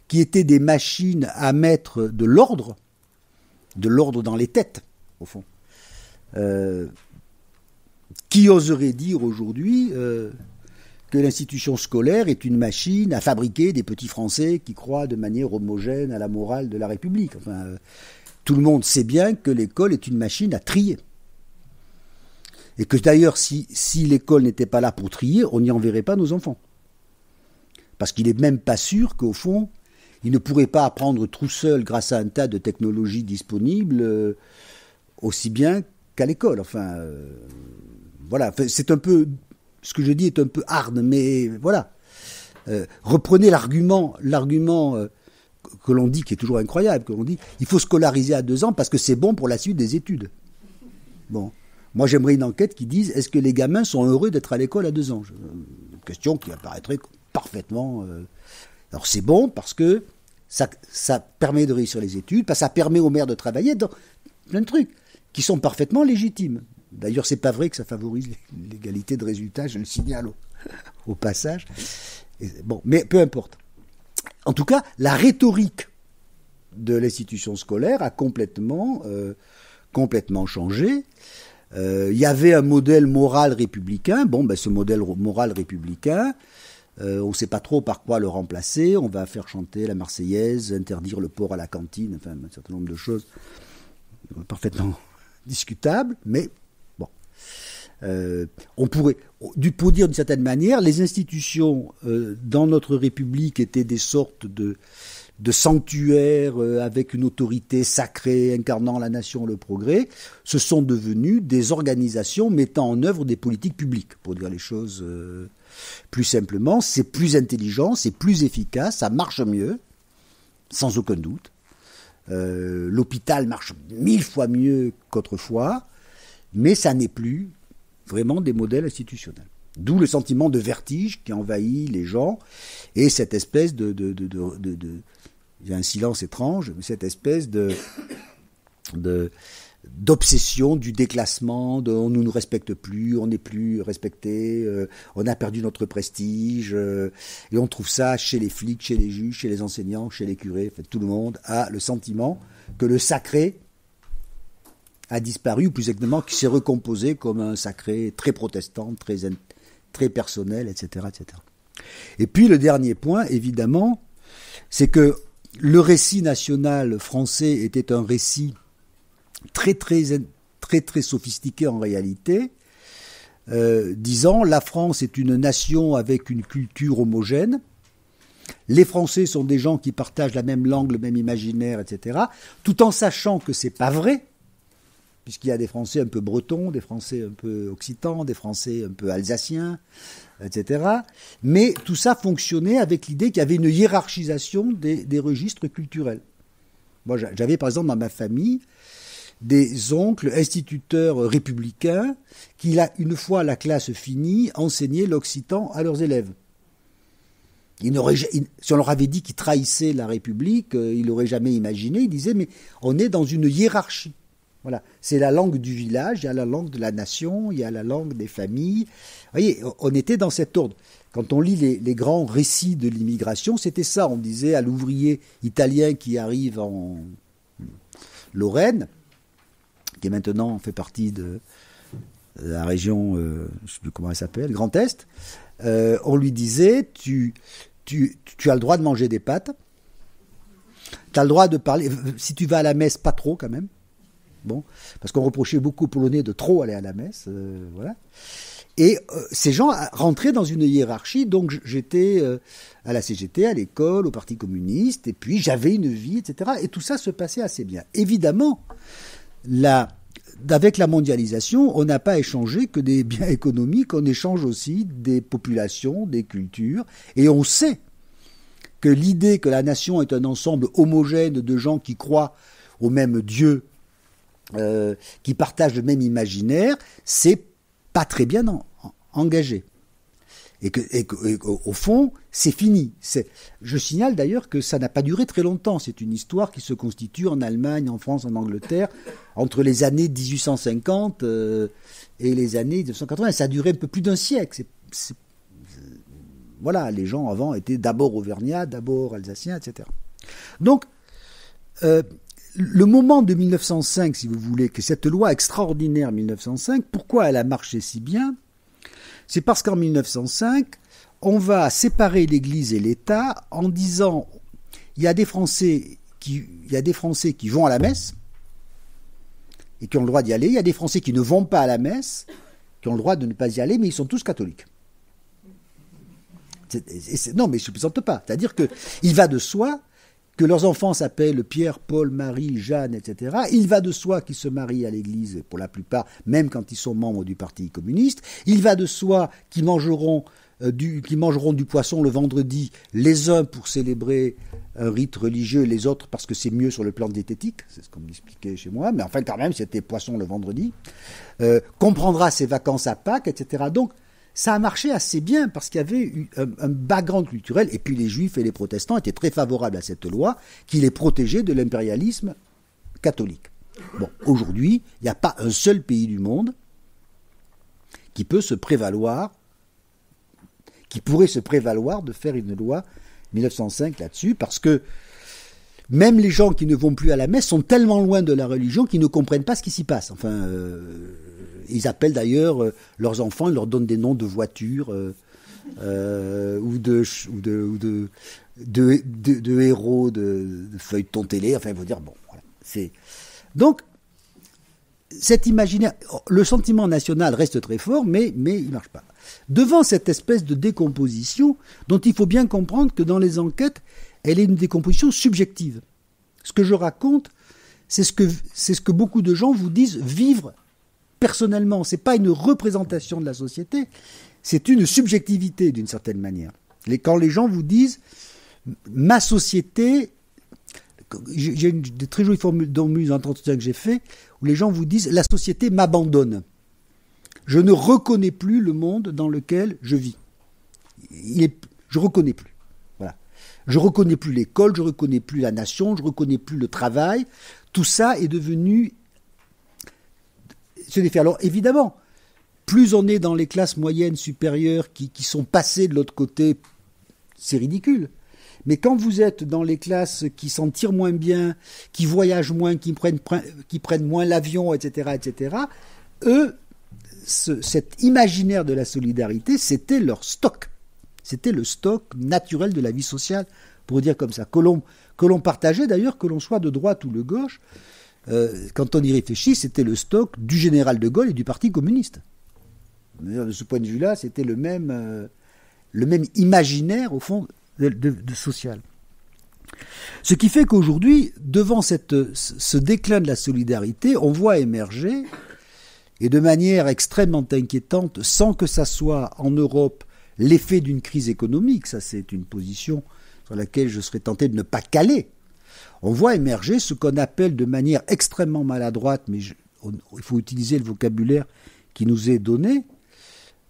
qui étaient des machines à mettre de l'ordre dans les têtes, au fond. Qui oserait dire aujourd'hui que l'institution scolaire est une machine à fabriquer des petits Français qui croient de manière homogène à la morale de la République. Enfin, tout le monde sait bien que l'école est une machine à trier. Et que d'ailleurs, si l'école n'était pas là pour trier, on n'y enverrait pas nos enfants. Parce qu'il n'est même pas sûr qu'au fond, ils ne pourraient pas apprendre tout seuls grâce à un tas de technologies disponibles aussi bien qu'à l'école. Enfin, voilà, c'est un peu, ce que je dis est un peu hard, mais voilà. Reprenez l'argument que l'on dit, qui est toujours incroyable, que l'on dit, il faut scolariser à 2 ans parce que c'est bon pour la suite des études. Bon, moi j'aimerais une enquête qui dise, est-ce que les gamins sont heureux d'être à l'école à 2 ans? Une question qui apparaîtrait parfaitement... Alors c'est bon parce que ça permet de réussir les études, parce que ça permet aux mères de travailler dans plein de trucs qui sont parfaitement légitimes. D'ailleurs, c'est pas vrai que ça favorise l'égalité de résultats, je le signale au passage. Bon, mais peu importe. En tout cas, la rhétorique de l'institution scolaire a complètement changé. Il y avait un modèle moral républicain. Bon, ben ce modèle moral républicain, on ne sait pas trop par quoi le remplacer. On va faire chanter la Marseillaise, interdire le porc à la cantine, enfin un certain nombre de choses parfaitement discutables, mais bon. On pourrait, pour dire d'une certaine manière, les institutions dans notre République étaient des sortes de sanctuaires avec une autorité sacrée incarnant la nation, le progrès. Ce sont devenus des organisations mettant en œuvre des politiques publiques, pour dire les choses plus simplement. C'est plus intelligent, c'est plus efficace, ça marche mieux, sans aucun doute. L'hôpital marche 1000 fois mieux qu'autrefois, mais ça n'est plus vraiment des modèles institutionnels. D'où le sentiment de vertige qui envahit les gens et cette espèce il y a un silence étrange, cette espèce de d'obsession, du déclassement, de on ne nous respecte plus, on n'est plus respecté, on a perdu notre prestige, et on trouve ça chez les flics, chez les juges, chez les enseignants, chez les curés. En fait, tout le monde a le sentiment que le sacré a disparu, ou plus exactement, qui s'est recomposé comme un sacré très protestant, très personnel, etc., etc. Et puis le dernier point, évidemment, c'est que le récit national français était un récit très sophistiqué en réalité, disant la France est une nation avec une culture homogène, les Français sont des gens qui partagent la même langue, le même imaginaire, etc., tout en sachant que c'est pas vrai, puisqu'il y a des Français un peu bretons, des Français un peu occitans, des Français un peu alsaciens, etc. Mais tout ça fonctionnait avec l'idée qu'il y avait une hiérarchisation des registres culturels. Moi, j'avais par exemple dans ma famille des oncles instituteurs républicains qui, une fois la classe finie, enseignaient l'occitan à leurs élèves. Si on leur avait dit qu'ils trahissaient la République, ils n'auraient jamais imaginé. Ils disaient, mais on est dans une hiérarchie. Voilà, c'est la langue du village, il y a la langue de la nation, il y a la langue des familles. Vous voyez, on était dans cet ordre. Quand on lit les grands récits de l'immigration, c'était ça. On disait à l'ouvrier italien qui arrive en Lorraine, qui maintenant fait partie de la région, je ne sais plus comment elle s'appelle, Grand Est, on lui disait, tu as le droit de manger des pâtes, tu as le droit de parler, si tu vas à la messe, pas trop quand même. Bon, parce qu'on reprochait beaucoup aux Polonais de trop aller à la messe, voilà. Et ces gens rentraient dans une hiérarchie, donc j'étais à la CGT, à l'école, au Parti communiste, et puis j'avais une vie, etc. Et tout ça se passait assez bien. Évidemment, avec la mondialisation, on n'a pas échangé que des biens économiques, on échange aussi des populations, des cultures, et on sait que l'idée que la nation est un ensemble homogène de gens qui croient au même Dieu, qui partagent le même imaginaire, c'est pas très bien engagé. Et au fond, c'est fini. Je signale d'ailleurs que ça n'a pas duré très longtemps. C'est une histoire qui se constitue en Allemagne, en France, en Angleterre, entre les années 1850 et les années 1980. Ça a duré un peu plus d'un siècle. Voilà, les gens avant étaient d'abord auvergnats, d'abord alsaciens, etc. Donc, le moment de 1905, si vous voulez, que cette loi extraordinaire 1905, pourquoi elle a marché si bien ? C'est parce qu'en 1905, on va séparer l'Église et l'État en disant il y a des Français qui vont à la messe et qui ont le droit d'y aller, il y a des Français qui ne vont pas à la messe, qui ont le droit de ne pas y aller, mais ils sont tous catholiques. Non, mais je ne plaisante pas. C'est-à-dire qu'il va de soi que leurs enfants s'appellent Pierre, Paul, Marie, Jeanne, etc. Il va de soi qu'ils se marient à l'église, pour la plupart, même quand ils sont membres du Parti communiste. Il va de soi qu'ils mangeront du poisson le vendredi, les uns pour célébrer un rite religieux, les autres parce que c'est mieux sur le plan diététique, c'est ce qu'on m'expliquait chez moi, mais enfin quand même c'était poisson le vendredi. Comprendra ses vacances à Pâques, etc. Donc, ça a marché assez bien parce qu'il y avait eu un background culturel, et puis les juifs et les protestants étaient très favorables à cette loi qui les protégeait de l'impérialisme catholique. Bon, aujourd'hui, il n'y a pas un seul pays du monde qui pourrait se prévaloir de faire une loi 1905 là-dessus, parce que même les gens qui ne vont plus à la messe sont tellement loin de la religion qu'ils ne comprennent pas ce qui s'y passe. Enfin, ils appellent d'ailleurs leurs enfants, ils leur donnent des noms de voitures ou de héros de feuilletons télé. Enfin, il faut dire, bon, voilà. Donc, cet imaginaire, le sentiment national reste très fort, mais il ne marche pas. Devant cette espèce de décomposition, dont il faut bien comprendre que dans les enquêtes, elle est une décomposition subjective. Ce que je raconte, c'est ce que beaucoup de gens vous disent vivre personnellement. Ce n'est pas une représentation de la société, c'est une subjectivité d'une certaine manière. Quand les gens vous disent ma société, j'ai une très jolie formule dans un entretien que j'ai fait, où les gens vous disent la société m'abandonne. Je ne reconnais plus le monde dans lequel je vis. Je ne reconnais plus. Voilà. Je ne reconnais plus l'école, je ne reconnais plus la nation, je ne reconnais plus le travail. Tout ça est devenu se défaire. Alors évidemment, plus on est dans les classes moyennes supérieures qui sont passées de l'autre côté, c'est ridicule. Mais quand vous êtes dans les classes qui s'en tirent moins bien, qui voyagent moins, qui prennent moins l'avion, etc., eux, cet imaginaire de la solidarité, c'était leur stock. C'était le stock naturel de la vie sociale, pour dire comme ça. Que l'on partageait d'ailleurs, que l'on soit de droite ou de gauche, quand on y réfléchit, c'était le stock du général de Gaulle et du Parti communiste. De ce point de vue-là, c'était le même imaginaire, au fond, de social. Ce qui fait qu'aujourd'hui, devant ce déclin de la solidarité, on voit émerger, et de manière extrêmement inquiétante, sans que ça soit en Europe l'effet d'une crise économique, ça c'est une position sur laquelle je serais tenté de ne pas caler, on voit émerger ce qu'on appelle de manière extrêmement maladroite, mais il faut utiliser le vocabulaire qui nous est donné,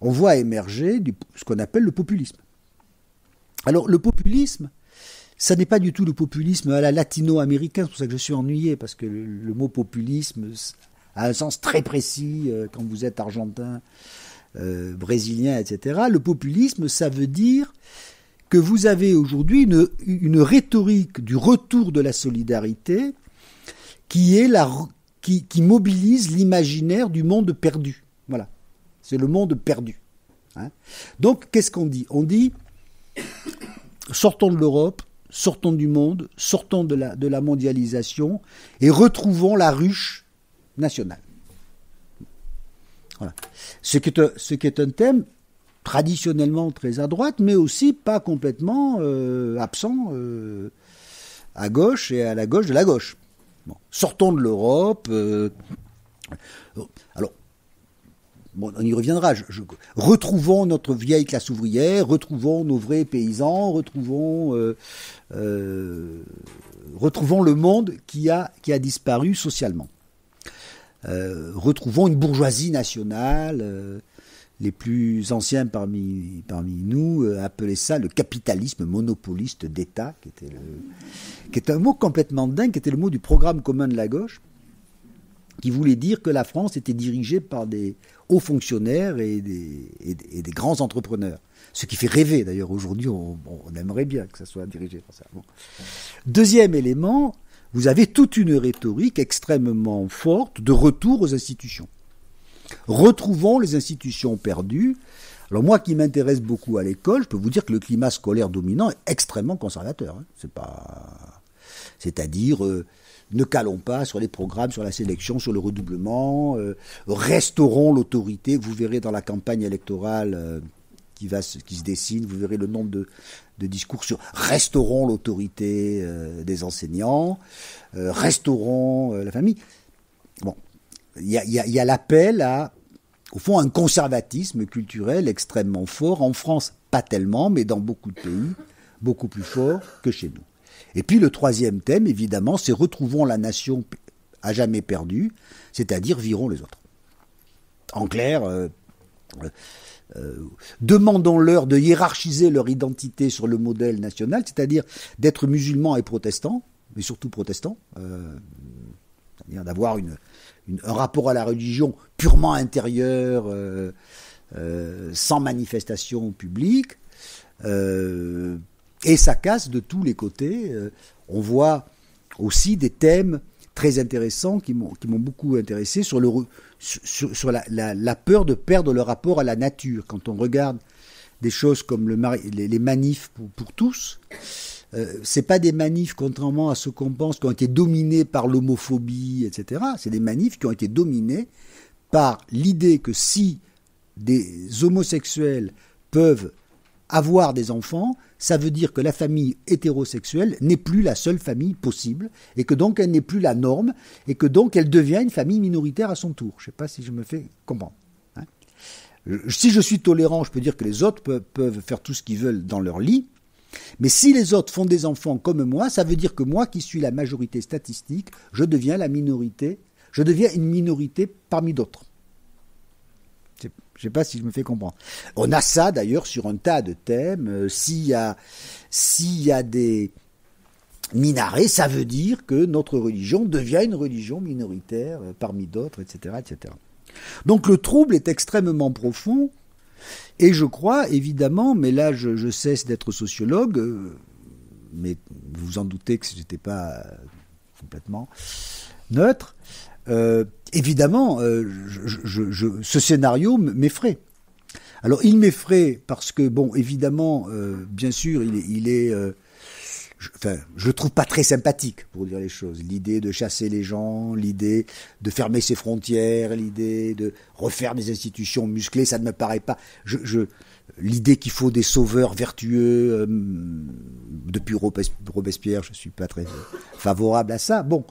on voit émerger ce qu'on appelle le populisme. Alors le populisme, ça n'est pas du tout le populisme à la latino-américain, c'est pour ça que je suis ennuyé, parce que le mot populisme a un sens très précis quand vous êtes argentin, brésilien, etc. Le populisme, ça veut dire que vous avez aujourd'hui une rhétorique du retour de la solidarité qui mobilise l'imaginaire du monde perdu. Voilà, c'est le monde perdu. Hein. Donc, qu'est-ce qu'on dit ? On dit, sortons de l'Europe, sortons du monde, sortons de la mondialisation et retrouvons la ruche nationale. Voilà. Ce qui est un thème traditionnellement très à droite, mais aussi pas complètement absent à gauche et à la gauche de la gauche. Bon. Sortons de l'Europe. Alors, bon, on y reviendra. Retrouvons notre vieille classe ouvrière, retrouvons nos vrais paysans, retrouvons le monde qui a disparu socialement. Retrouvons une bourgeoisie nationale. Les plus anciens parmi nous appelaient ça le capitalisme monopoliste d'État, qui est un mot complètement dingue, qui était le mot du programme commun de la gauche, qui voulait dire que la France était dirigée par des hauts fonctionnaires et des grands entrepreneurs. Ce qui fait rêver, d'ailleurs, aujourd'hui, on aimerait bien que ça soit dirigé par ça. Bon. Deuxième élément, vous avez toute une rhétorique extrêmement forte de retour aux institutions. Retrouvons les institutions perdues. Alors moi qui m'intéresse beaucoup à l'école, je peux vous dire que le climat scolaire dominant est extrêmement conservateur. C'est-à-dire, ne calons pas sur les programmes, sur la sélection, sur le redoublement, restaurons l'autorité. Vous verrez dans la campagne électorale qui se dessine, vous verrez le nombre de discours sur restaurons l'autorité des enseignants, restaurons la famille. Bon. Il y a l'appel à, au fond, un conservatisme culturel extrêmement fort. En France, pas tellement, mais dans beaucoup de pays, beaucoup plus fort que chez nous. Et puis le troisième thème, évidemment, c'est retrouvons la nation à jamais perdue, c'est-à-dire virons les autres. En clair, demandons-leur de hiérarchiser leur identité sur le modèle national, c'est-à-dire d'être musulmans et protestants, mais surtout protestants, c'est-à-dire d'avoir un rapport à la religion purement intérieur, sans manifestation publique, et ça casse de tous les côtés. On voit aussi des thèmes très intéressants qui m'ont beaucoup intéressé sur la peur de perdre le rapport à la nature. Quand on regarde des choses comme les manifs pour tous, c'est pas des manifs, contrairement à ce qu'on pense, qui ont été dominés par l'homophobie, etc. C'est des manifs qui ont été dominés par l'idée que si des homosexuels peuvent avoir des enfants, ça veut dire que la famille hétérosexuelle n'est plus la seule famille possible, et que donc elle n'est plus la norme, et que donc elle devient une famille minoritaire à son tour. Je ne sais pas si je me fais comprendre. Hein. Si je suis tolérant, je peux dire que les autres peuvent faire tout ce qu'ils veulent dans leur lit, mais si les autres font des enfants comme moi, ça veut dire que moi, qui suis la majorité statistique, je deviens la minorité, je deviens une minorité parmi d'autres. Je ne sais pas si je me fais comprendre. On a ça d'ailleurs sur un tas de thèmes. S'il y a des minarets, ça veut dire que notre religion devient une religion minoritaire parmi d'autres, etc., etc. Donc le trouble est extrêmement profond, et je crois, évidemment, mais là je cesse d'être sociologue, mais vous vous en doutez que je n'étais pas complètement neutre, évidemment, ce scénario m'effraie. Alors il m'effraie parce que, bon, évidemment, bien sûr, je le trouve pas très sympathique, pour dire les choses. L'idée de chasser les gens, l'idée de fermer ses frontières, l'idée de refaire des institutions musclées, ça ne me paraît pas. L'idée qu'il faut des sauveurs vertueux, depuis Robespierre, je suis pas très favorable à ça. Bon,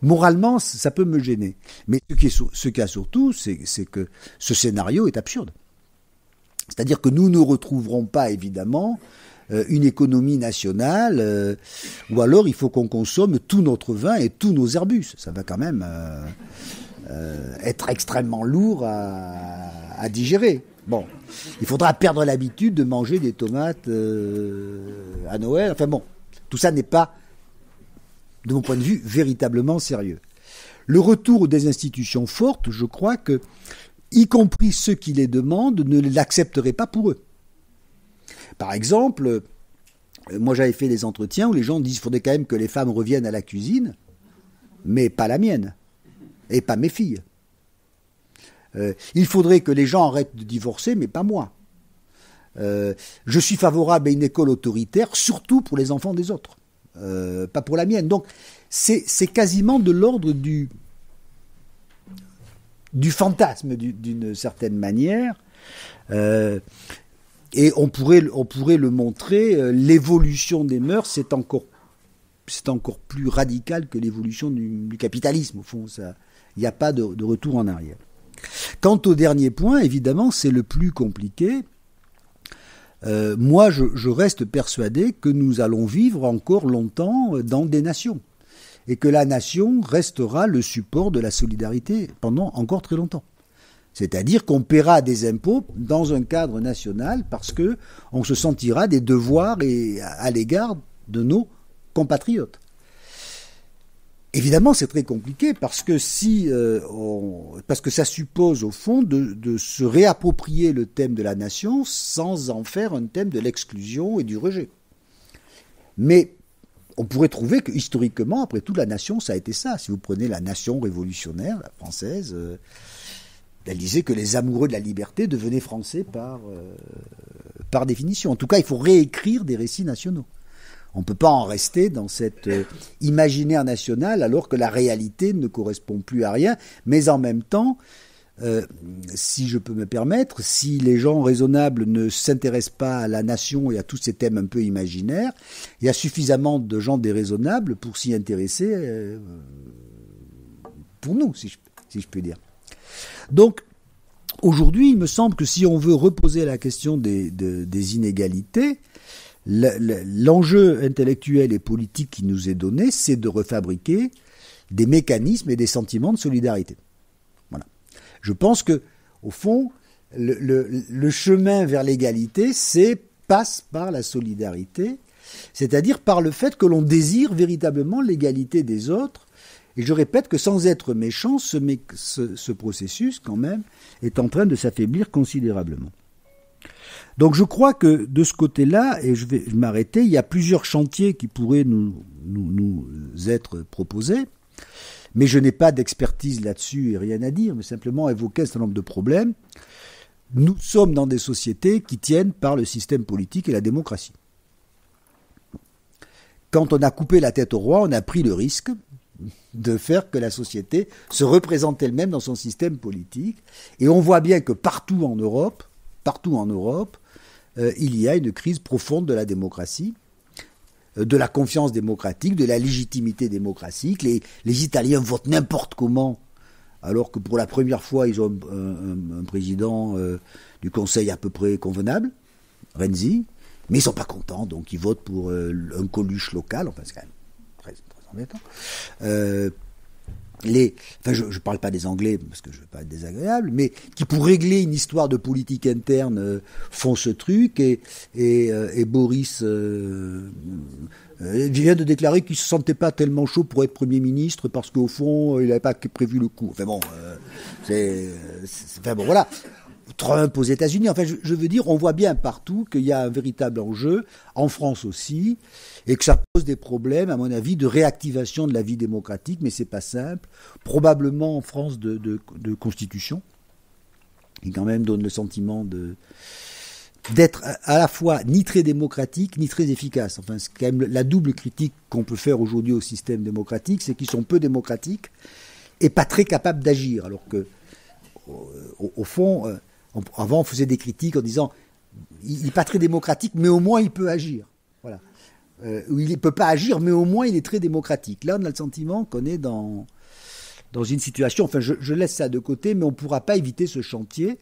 moralement, ça peut me gêner. Mais ce qu'il y a surtout, c'est que ce scénario est absurde. C'est-à-dire que nous ne retrouverons pas, évidemment, une économie nationale, ou alors il faut qu'on consomme tout notre vin et tous nos Airbus. Ça va quand même être extrêmement lourd à digérer. Bon, il faudra perdre l'habitude de manger des tomates à Noël. Enfin bon, tout ça n'est pas, de mon point de vue, véritablement sérieux. Le retour des institutions fortes, je crois que, y compris ceux qui les demandent, ne l'accepteraient pas pour eux. Par exemple, moi j'avais fait des entretiens où les gens disent qu'il faudrait quand même que les femmes reviennent à la cuisine, mais pas la mienne, et pas mes filles. Il faudrait que les gens arrêtent de divorcer, mais pas moi. Je suis favorable à une école autoritaire, surtout pour les enfants des autres, pas pour la mienne. Donc c'est quasiment de l'ordre du fantasme, d'une certaine manière. Et on pourrait le montrer, l'évolution des mœurs, c'est encore plus radical que l'évolution du capitalisme, au fond. Il n'y a pas de retour en arrière. Quant au dernier point, évidemment, c'est le plus compliqué. Moi, je reste persuadé que nous allons vivre encore longtemps dans des nations. Et que la nation restera le support de la solidarité pendant encore très longtemps. C'est-à-dire qu'on paiera des impôts dans un cadre national parce que on se sentira des devoirs à l'égard de nos compatriotes. Évidemment, c'est très compliqué parce que parce que ça suppose au fond de se réapproprier le thème de la nation sans en faire un thème de l'exclusion et du rejet. Mais on pourrait trouver que historiquement, après tout, la nation, ça a été ça. Si vous prenez la nation révolutionnaire, la française, elle disait que les amoureux de la liberté devenaient français par définition. En tout cas, il faut réécrire des récits nationaux. On ne peut pas en rester dans cet imaginaire national alors que la réalité ne correspond plus à rien. Mais en même temps, si je peux me permettre, si les gens raisonnables ne s'intéressent pas à la nation et à tous ces thèmes un peu imaginaires, il y a suffisamment de gens déraisonnables pour s'y intéresser pour nous, si je peux dire. Donc, aujourd'hui, il me semble que si on veut reposer la question des inégalités, l'enjeu intellectuel et politique qui nous est donné, c'est de refabriquer des mécanismes et des sentiments de solidarité. Voilà. Je pense que, au fond, le chemin vers l'égalité, passe par la solidarité, c'est-à-dire par le fait que l'on désire véritablement l'égalité des autres. Et je répète que sans être méchant, ce processus, quand même, est en train de s'affaiblir considérablement. Donc je crois que de ce côté-là, et je vais m'arrêter, il y a plusieurs chantiers qui pourraient nous être proposés, mais je n'ai pas d'expertise là-dessus et rien à dire, mais simplement évoquer un certain nombre de problèmes. Nous sommes dans des sociétés qui tiennent par le système politique et la démocratie. Quand on a coupé la tête au roi, on a pris le risque de faire que la société se représente elle-même dans son système politique. Et on voit bien que partout en Europe, il y a une crise profonde de la démocratie, de la confiance démocratique, de la légitimité démocratique. Les Italiens votent n'importe comment, alors que pour la première fois, ils ont un président du Conseil à peu près convenable, Renzi, mais ils ne sont pas contents, donc ils votent pour un Coluche local, enfin c'est quand même très embêtant. Je ne parle pas des Anglais, parce que je ne veux pas être désagréable, mais qui, pour régler une histoire de politique interne, font ce truc, et Boris vient de déclarer qu'il ne se sentait pas tellement chaud pour être Premier ministre, parce qu'au fond, il n'avait pas prévu le coup. Enfin bon, Enfin bon, voilà. Trump aux États-Unis. Enfin, je veux dire, on voit bien partout qu'il y a un véritable enjeu, en France aussi, et que ça pose des problèmes, à mon avis, de réactivation de la vie démocratique, mais c'est pas simple. Probablement en France de constitution, qui quand même donne le sentiment d'être à la fois ni très démocratique, ni très efficace. Enfin, c'est quand même la double critique qu'on peut faire aujourd'hui au système démocratique, c'est qu'ils sont peu démocratiques et pas très capables d'agir. Alors que, au fond, avant on faisait des critiques en disant il n'est pas très démocratique, mais au moins il peut agir. Voilà. Il ne peut pas agir, mais au moins il est très démocratique. Là, on a le sentiment qu'on est dans une situation, enfin je laisse ça de côté, mais on ne pourra pas éviter ce chantier.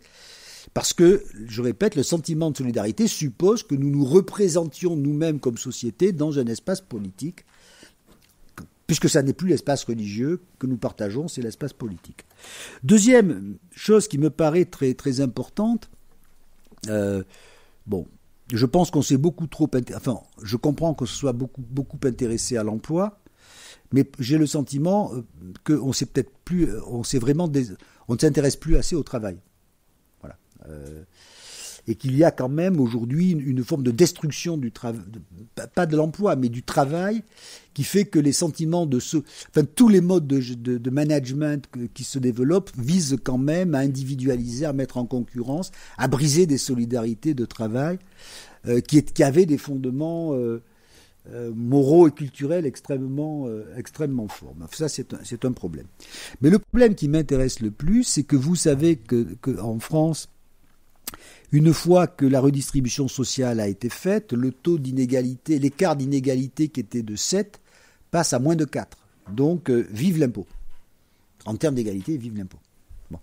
Parce que, je répète, le sentiment de solidarité suppose que nous nous représentions nous-mêmes comme société dans un espace politique, puisque ça n'est plus l'espace religieux que nous partageons, c'est l'espace politique. Deuxième chose qui me paraît très, très importante, je pense qu'on s'est beaucoup trop... Enfin, je comprends qu'on se soit beaucoup intéressé à l'emploi, mais j'ai le sentiment qu'on s'est peut-être plus... on ne s'intéresse plus assez au travail. Et qu'il y a quand même aujourd'hui une forme de destruction du travail, pas de l'emploi, mais du travail, qui fait que les sentiments tous les modes de management qui se développent visent quand même à individualiser, à mettre en concurrence, à briser des solidarités de travail qui avaient des fondements moraux et culturels extrêmement forts. Ça, c'est un problème. Mais le problème qui m'intéresse le plus, c'est que vous savez que en France, une fois que la redistribution sociale a été faite, le taux d'inégalité, l'écart d'inégalité qui était de 7 passe à moins de 4. Donc, vive l'impôt. En termes d'égalité, vive l'impôt. Bon.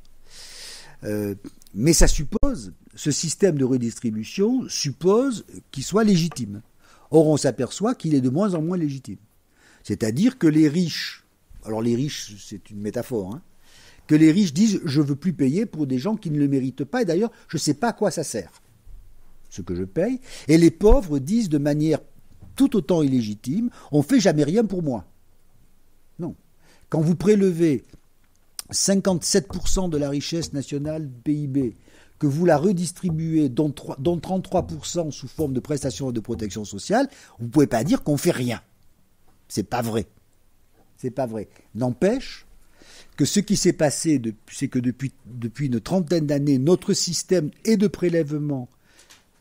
Mais ça suppose, ce système de redistribution suppose qu'il soit légitime. Or, on s'aperçoit qu'il est de moins en moins légitime. C'est-à-dire que les riches, alors les riches, c'est une métaphore, que les riches disent « je ne veux plus payer pour des gens qui ne le méritent pas, et d'ailleurs, je ne sais pas à quoi ça sert, ce que je paye ». Et les pauvres disent de manière tout autant illégitime « on ne fait jamais rien pour moi ». Non. Quand vous prélevez 57% de la richesse nationale du PIB, que vous la redistribuez, dont 33% sous forme de prestations de protection sociale, vous ne pouvez pas dire qu'on ne fait rien. C'est pas vrai. C'est pas vrai. N'empêche que ce qui s'est passé, c'est que depuis une trentaine d'années, notre système est de prélèvement,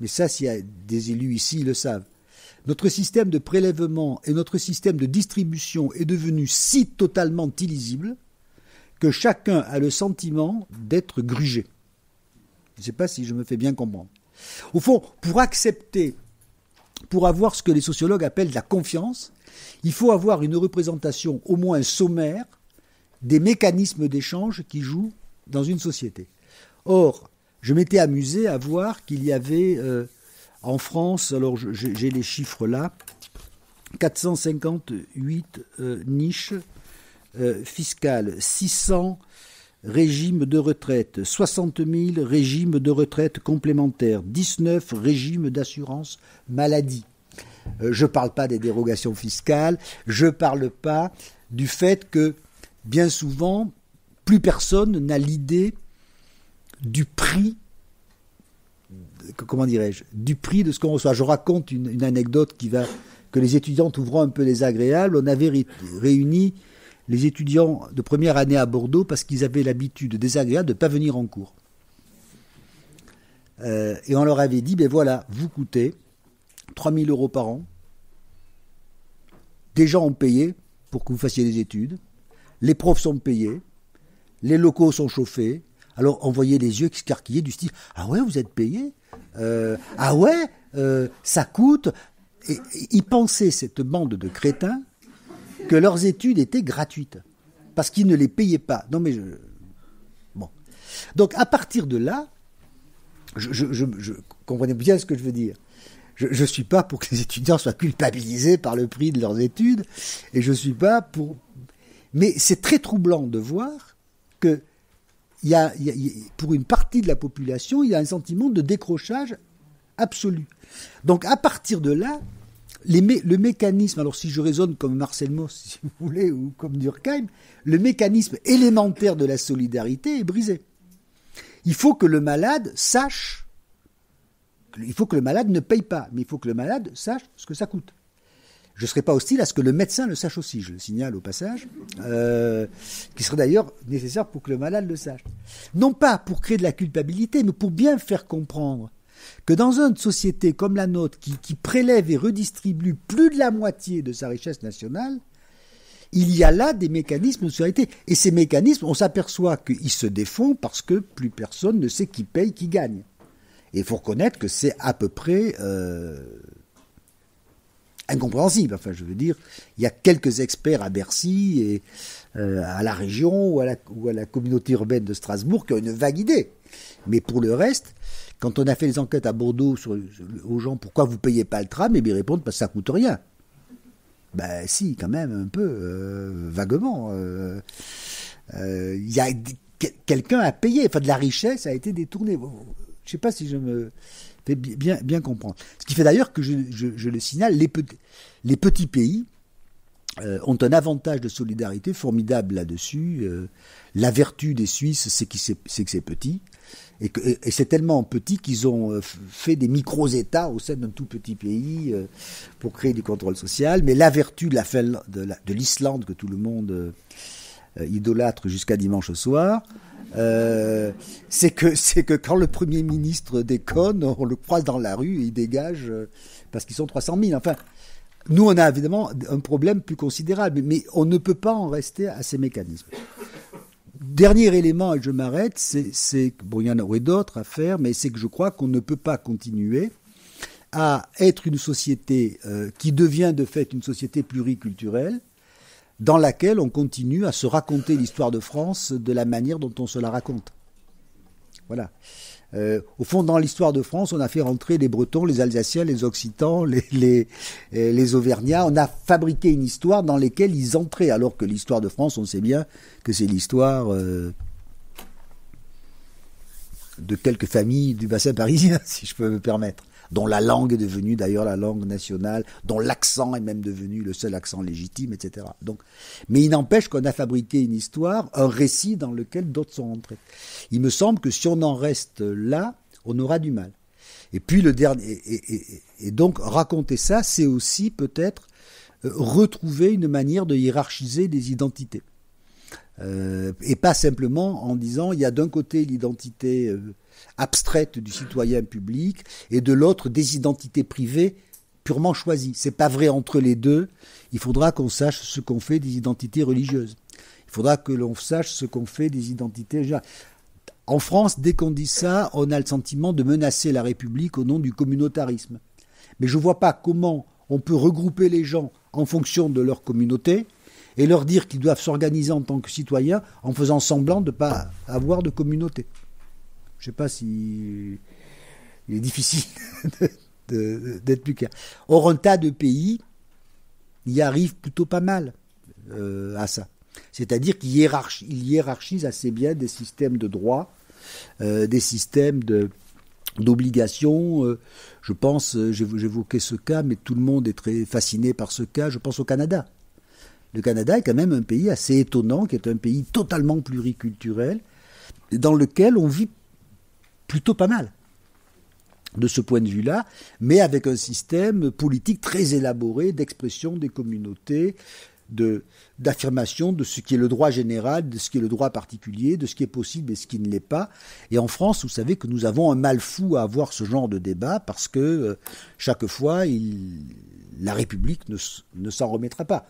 mais ça, s'il y a des élus ici, ils le savent, notre système de prélèvement et notre système de distribution est devenu si totalement illisible que chacun a le sentiment d'être grugé. Je ne sais pas si je me fais bien comprendre. Au fond, pour avoir ce que les sociologues appellent de la confiance, il faut avoir une représentation au moins sommaire des mécanismes d'échange qui jouent dans une société. Or, je m'étais amusé à voir qu'il y avait en France, alors j'ai les chiffres là, 458 niches fiscales, 600 régimes de retraite, 60 000 régimes de retraite complémentaires, 19 régimes d'assurance maladie. Je ne parle pas des dérogations fiscales, je ne parle pas du fait que bien souvent, plus personne n'a l'idée du prix, du prix de ce qu'on reçoit. Je raconte une anecdote que les étudiants trouveront un peu désagréable. On avait réuni les étudiants de première année à Bordeaux parce qu'ils avaient l'habitude désagréable de ne pas venir en cours. Et on leur avait dit, ben voilà, vous coûtez 3 000 € par an. Des gens ont payé pour que vous fassiez des études. Les profs sont payés, les locaux sont chauffés. Alors on voyait les yeux qui se carquillaient du style « Ah ouais, vous êtes payés ah ouais, ça coûte ». Et ils pensaient, cette bande de crétins, que leurs études étaient gratuites, parce qu'ils ne les payaient pas. Non mais bon. Donc à partir de là, je comprenez bien ce que je veux dire. Je ne suis pas pour que les étudiants soient culpabilisés par le prix de leurs études, et je ne suis pas pour... Mais c'est très troublant de voir que pour une partie de la population, il y a un sentiment de décrochage absolu. Donc à partir de là, le mécanisme, alors si je raisonne comme Marcel Mauss, si vous voulez, ou comme Durkheim, le mécanisme élémentaire de la solidarité est brisé. Il faut que le malade sache, il faut que le malade ne paye pas, mais il faut que le malade sache ce que ça coûte. Je ne serais pas hostile à ce que le médecin le sache aussi, je le signale au passage, qui serait d'ailleurs nécessaire pour que le malade le sache. Non pas pour créer de la culpabilité, mais pour bien faire comprendre que dans une société comme la nôtre, qui prélève et redistribue plus de la moitié de sa richesse nationale, il y a là des mécanismes de solidarité. Et ces mécanismes, on s'aperçoit qu'ils se défont parce que plus personne ne sait qui paye, qui gagne. Et il faut reconnaître que c'est à peu près incompréhensible. Enfin, je veux dire, il y a quelques experts à Bercy et à la région ou à la communauté urbaine de Strasbourg qui ont une vague idée. Mais pour le reste, quand on a fait les enquêtes à Bordeaux aux gens, pourquoi vous payez pas le tram, et bien ils répondent parce que ça coûte rien. Ben si, quand même, un peu, vaguement. Y a quelqu'un a payé, enfin de la richesse a été détournée. Je sais pas si je me fais bien comprendre. Ce qui fait d'ailleurs que je le signale, les petits pays ont un avantage de solidarité formidable là-dessus. La vertu des Suisses, c'est que c'est petit. Et c'est tellement petit qu'ils ont fait des micro-États au sein d'un tout petit pays pour créer du contrôle social. Mais la vertu de l'Islande, que tout le monde idolâtre jusqu'à dimanche au soir, c'est que quand le Premier ministre déconne, on le croise dans la rue et il dégage parce qu'ils sont 300 000. Enfin, nous, on a évidemment un problème plus considérable, mais on ne peut pas en rester à ces mécanismes. Dernier élément, et je m'arrête, bon, il y en aurait d'autres à faire, mais c'est que je crois qu'on ne peut pas continuer à être une société qui devient de fait une société pluriculturelle, dans laquelle on continue à se raconter l'histoire de France de la manière dont on se la raconte. Voilà. Au fond, dans l'histoire de France, on a fait rentrer les Bretons, les Alsaciens, les Occitans, les Auvergnats. On a fabriqué une histoire dans laquelle ils entraient, alors que l'histoire de France, on sait bien que c'est l'histoire de quelques familles du bassin parisien, si je peux me permettre, dont la langue est devenue d'ailleurs la langue nationale, dont l'accent est même devenu le seul accent légitime, etc. Donc, mais il n'empêche qu'on a fabriqué une histoire, un récit dans lequel d'autres sont entrés. Il me semble que si on en reste là, on aura du mal. Et puis le dernier, et donc raconter ça, c'est aussi peut-être retrouver une manière de hiérarchiser des identités. Et pas simplement en disant il y a d'un côté l'identité abstraite du citoyen public et de l'autre des identités privées purement choisies. C'est pas vrai entre les deux. Il faudra qu'on sache ce qu'on fait des identités religieuses. Il faudra que l'on sache ce qu'on fait des identités. En France, dès qu'on dit ça, on a le sentiment de menacer la République au nom du communautarisme. Mais je vois pas comment on peut regrouper les gens en fonction de leur communauté et leur dire qu'ils doivent s'organiser en tant que citoyens en faisant semblant de ne pas avoir de communauté. Je ne sais pas si il est difficile d'être plus clair. Or, un tas de pays y arrivent plutôt pas mal à ça. C'est-à-dire qu'ils hiérarchisent assez bien des systèmes de droit, des systèmes d'obligations. Je pense, j'évoquais ce cas, mais tout le monde est très fasciné par ce cas. Je pense au Canada. Le Canada est quand même un pays assez étonnant, qui est un pays totalement pluriculturel, dans lequel on vit plutôt pas mal, de ce point de vue-là, mais avec un système politique très élaboré d'expression des communautés, d'affirmation de ce qui est le droit général, de ce qui est le droit particulier, de ce qui est possible et ce qui ne l'est pas. Et en France, vous savez que nous avons un mal fou à avoir ce genre de débat, parce que chaque fois, la République ne s'en remettra pas.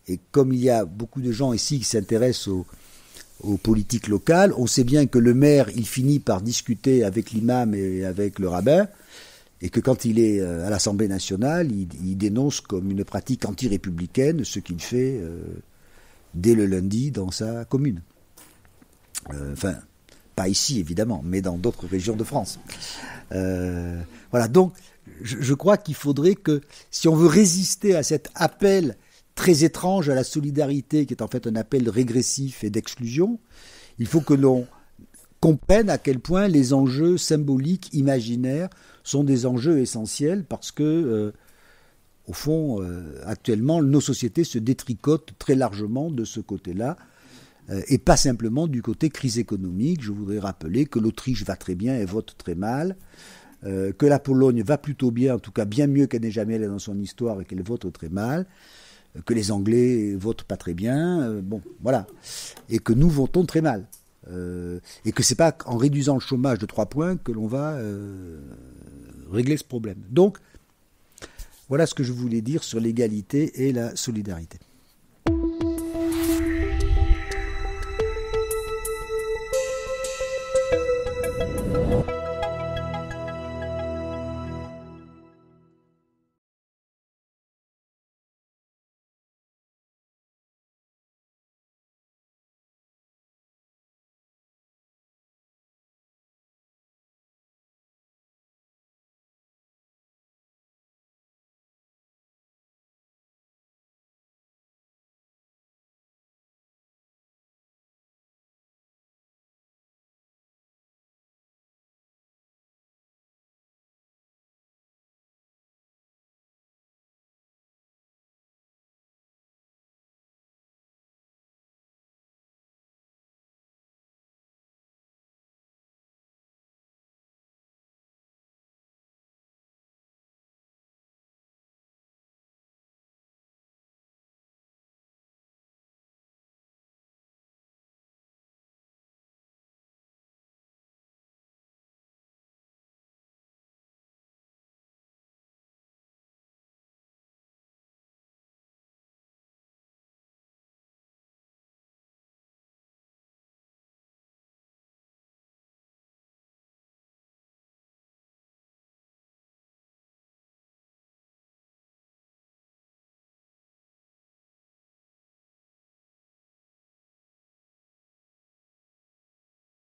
Et comme il y a beaucoup de gens ici qui s'intéressent aux politiques locales, on sait bien que le maire, il finit par discuter avec l'imam et avec le rabbin, et que quand il est à l'Assemblée nationale, il dénonce comme une pratique anti-républicaine ce qu'il fait dès le lundi dans sa commune. Enfin, pas ici évidemment, mais dans d'autres régions de France. Voilà, donc je crois qu'il faudrait que, si on veut résister à cet appel très étrange à la solidarité, qui est en fait un appel régressif et d'exclusion, il faut que l'on comprenne à quel point les enjeux symboliques, imaginaires, sont des enjeux essentiels, parce que au fond, actuellement, nos sociétés se détricotent très largement de ce côté-là, et pas simplement du côté crise économique. Je voudrais rappeler que l'Autriche va très bien et vote très mal, que la Pologne va plutôt bien, en tout cas bien mieux qu'elle n'ait jamais allé dans son histoire et qu'elle vote très mal, que les Anglais votent pas très bien, bon, voilà, et que nous votons très mal. Et que c'est pas en réduisant le chômage de 3 points que l'on va régler ce problème. Donc, voilà ce que je voulais dire sur l'égalité et la solidarité.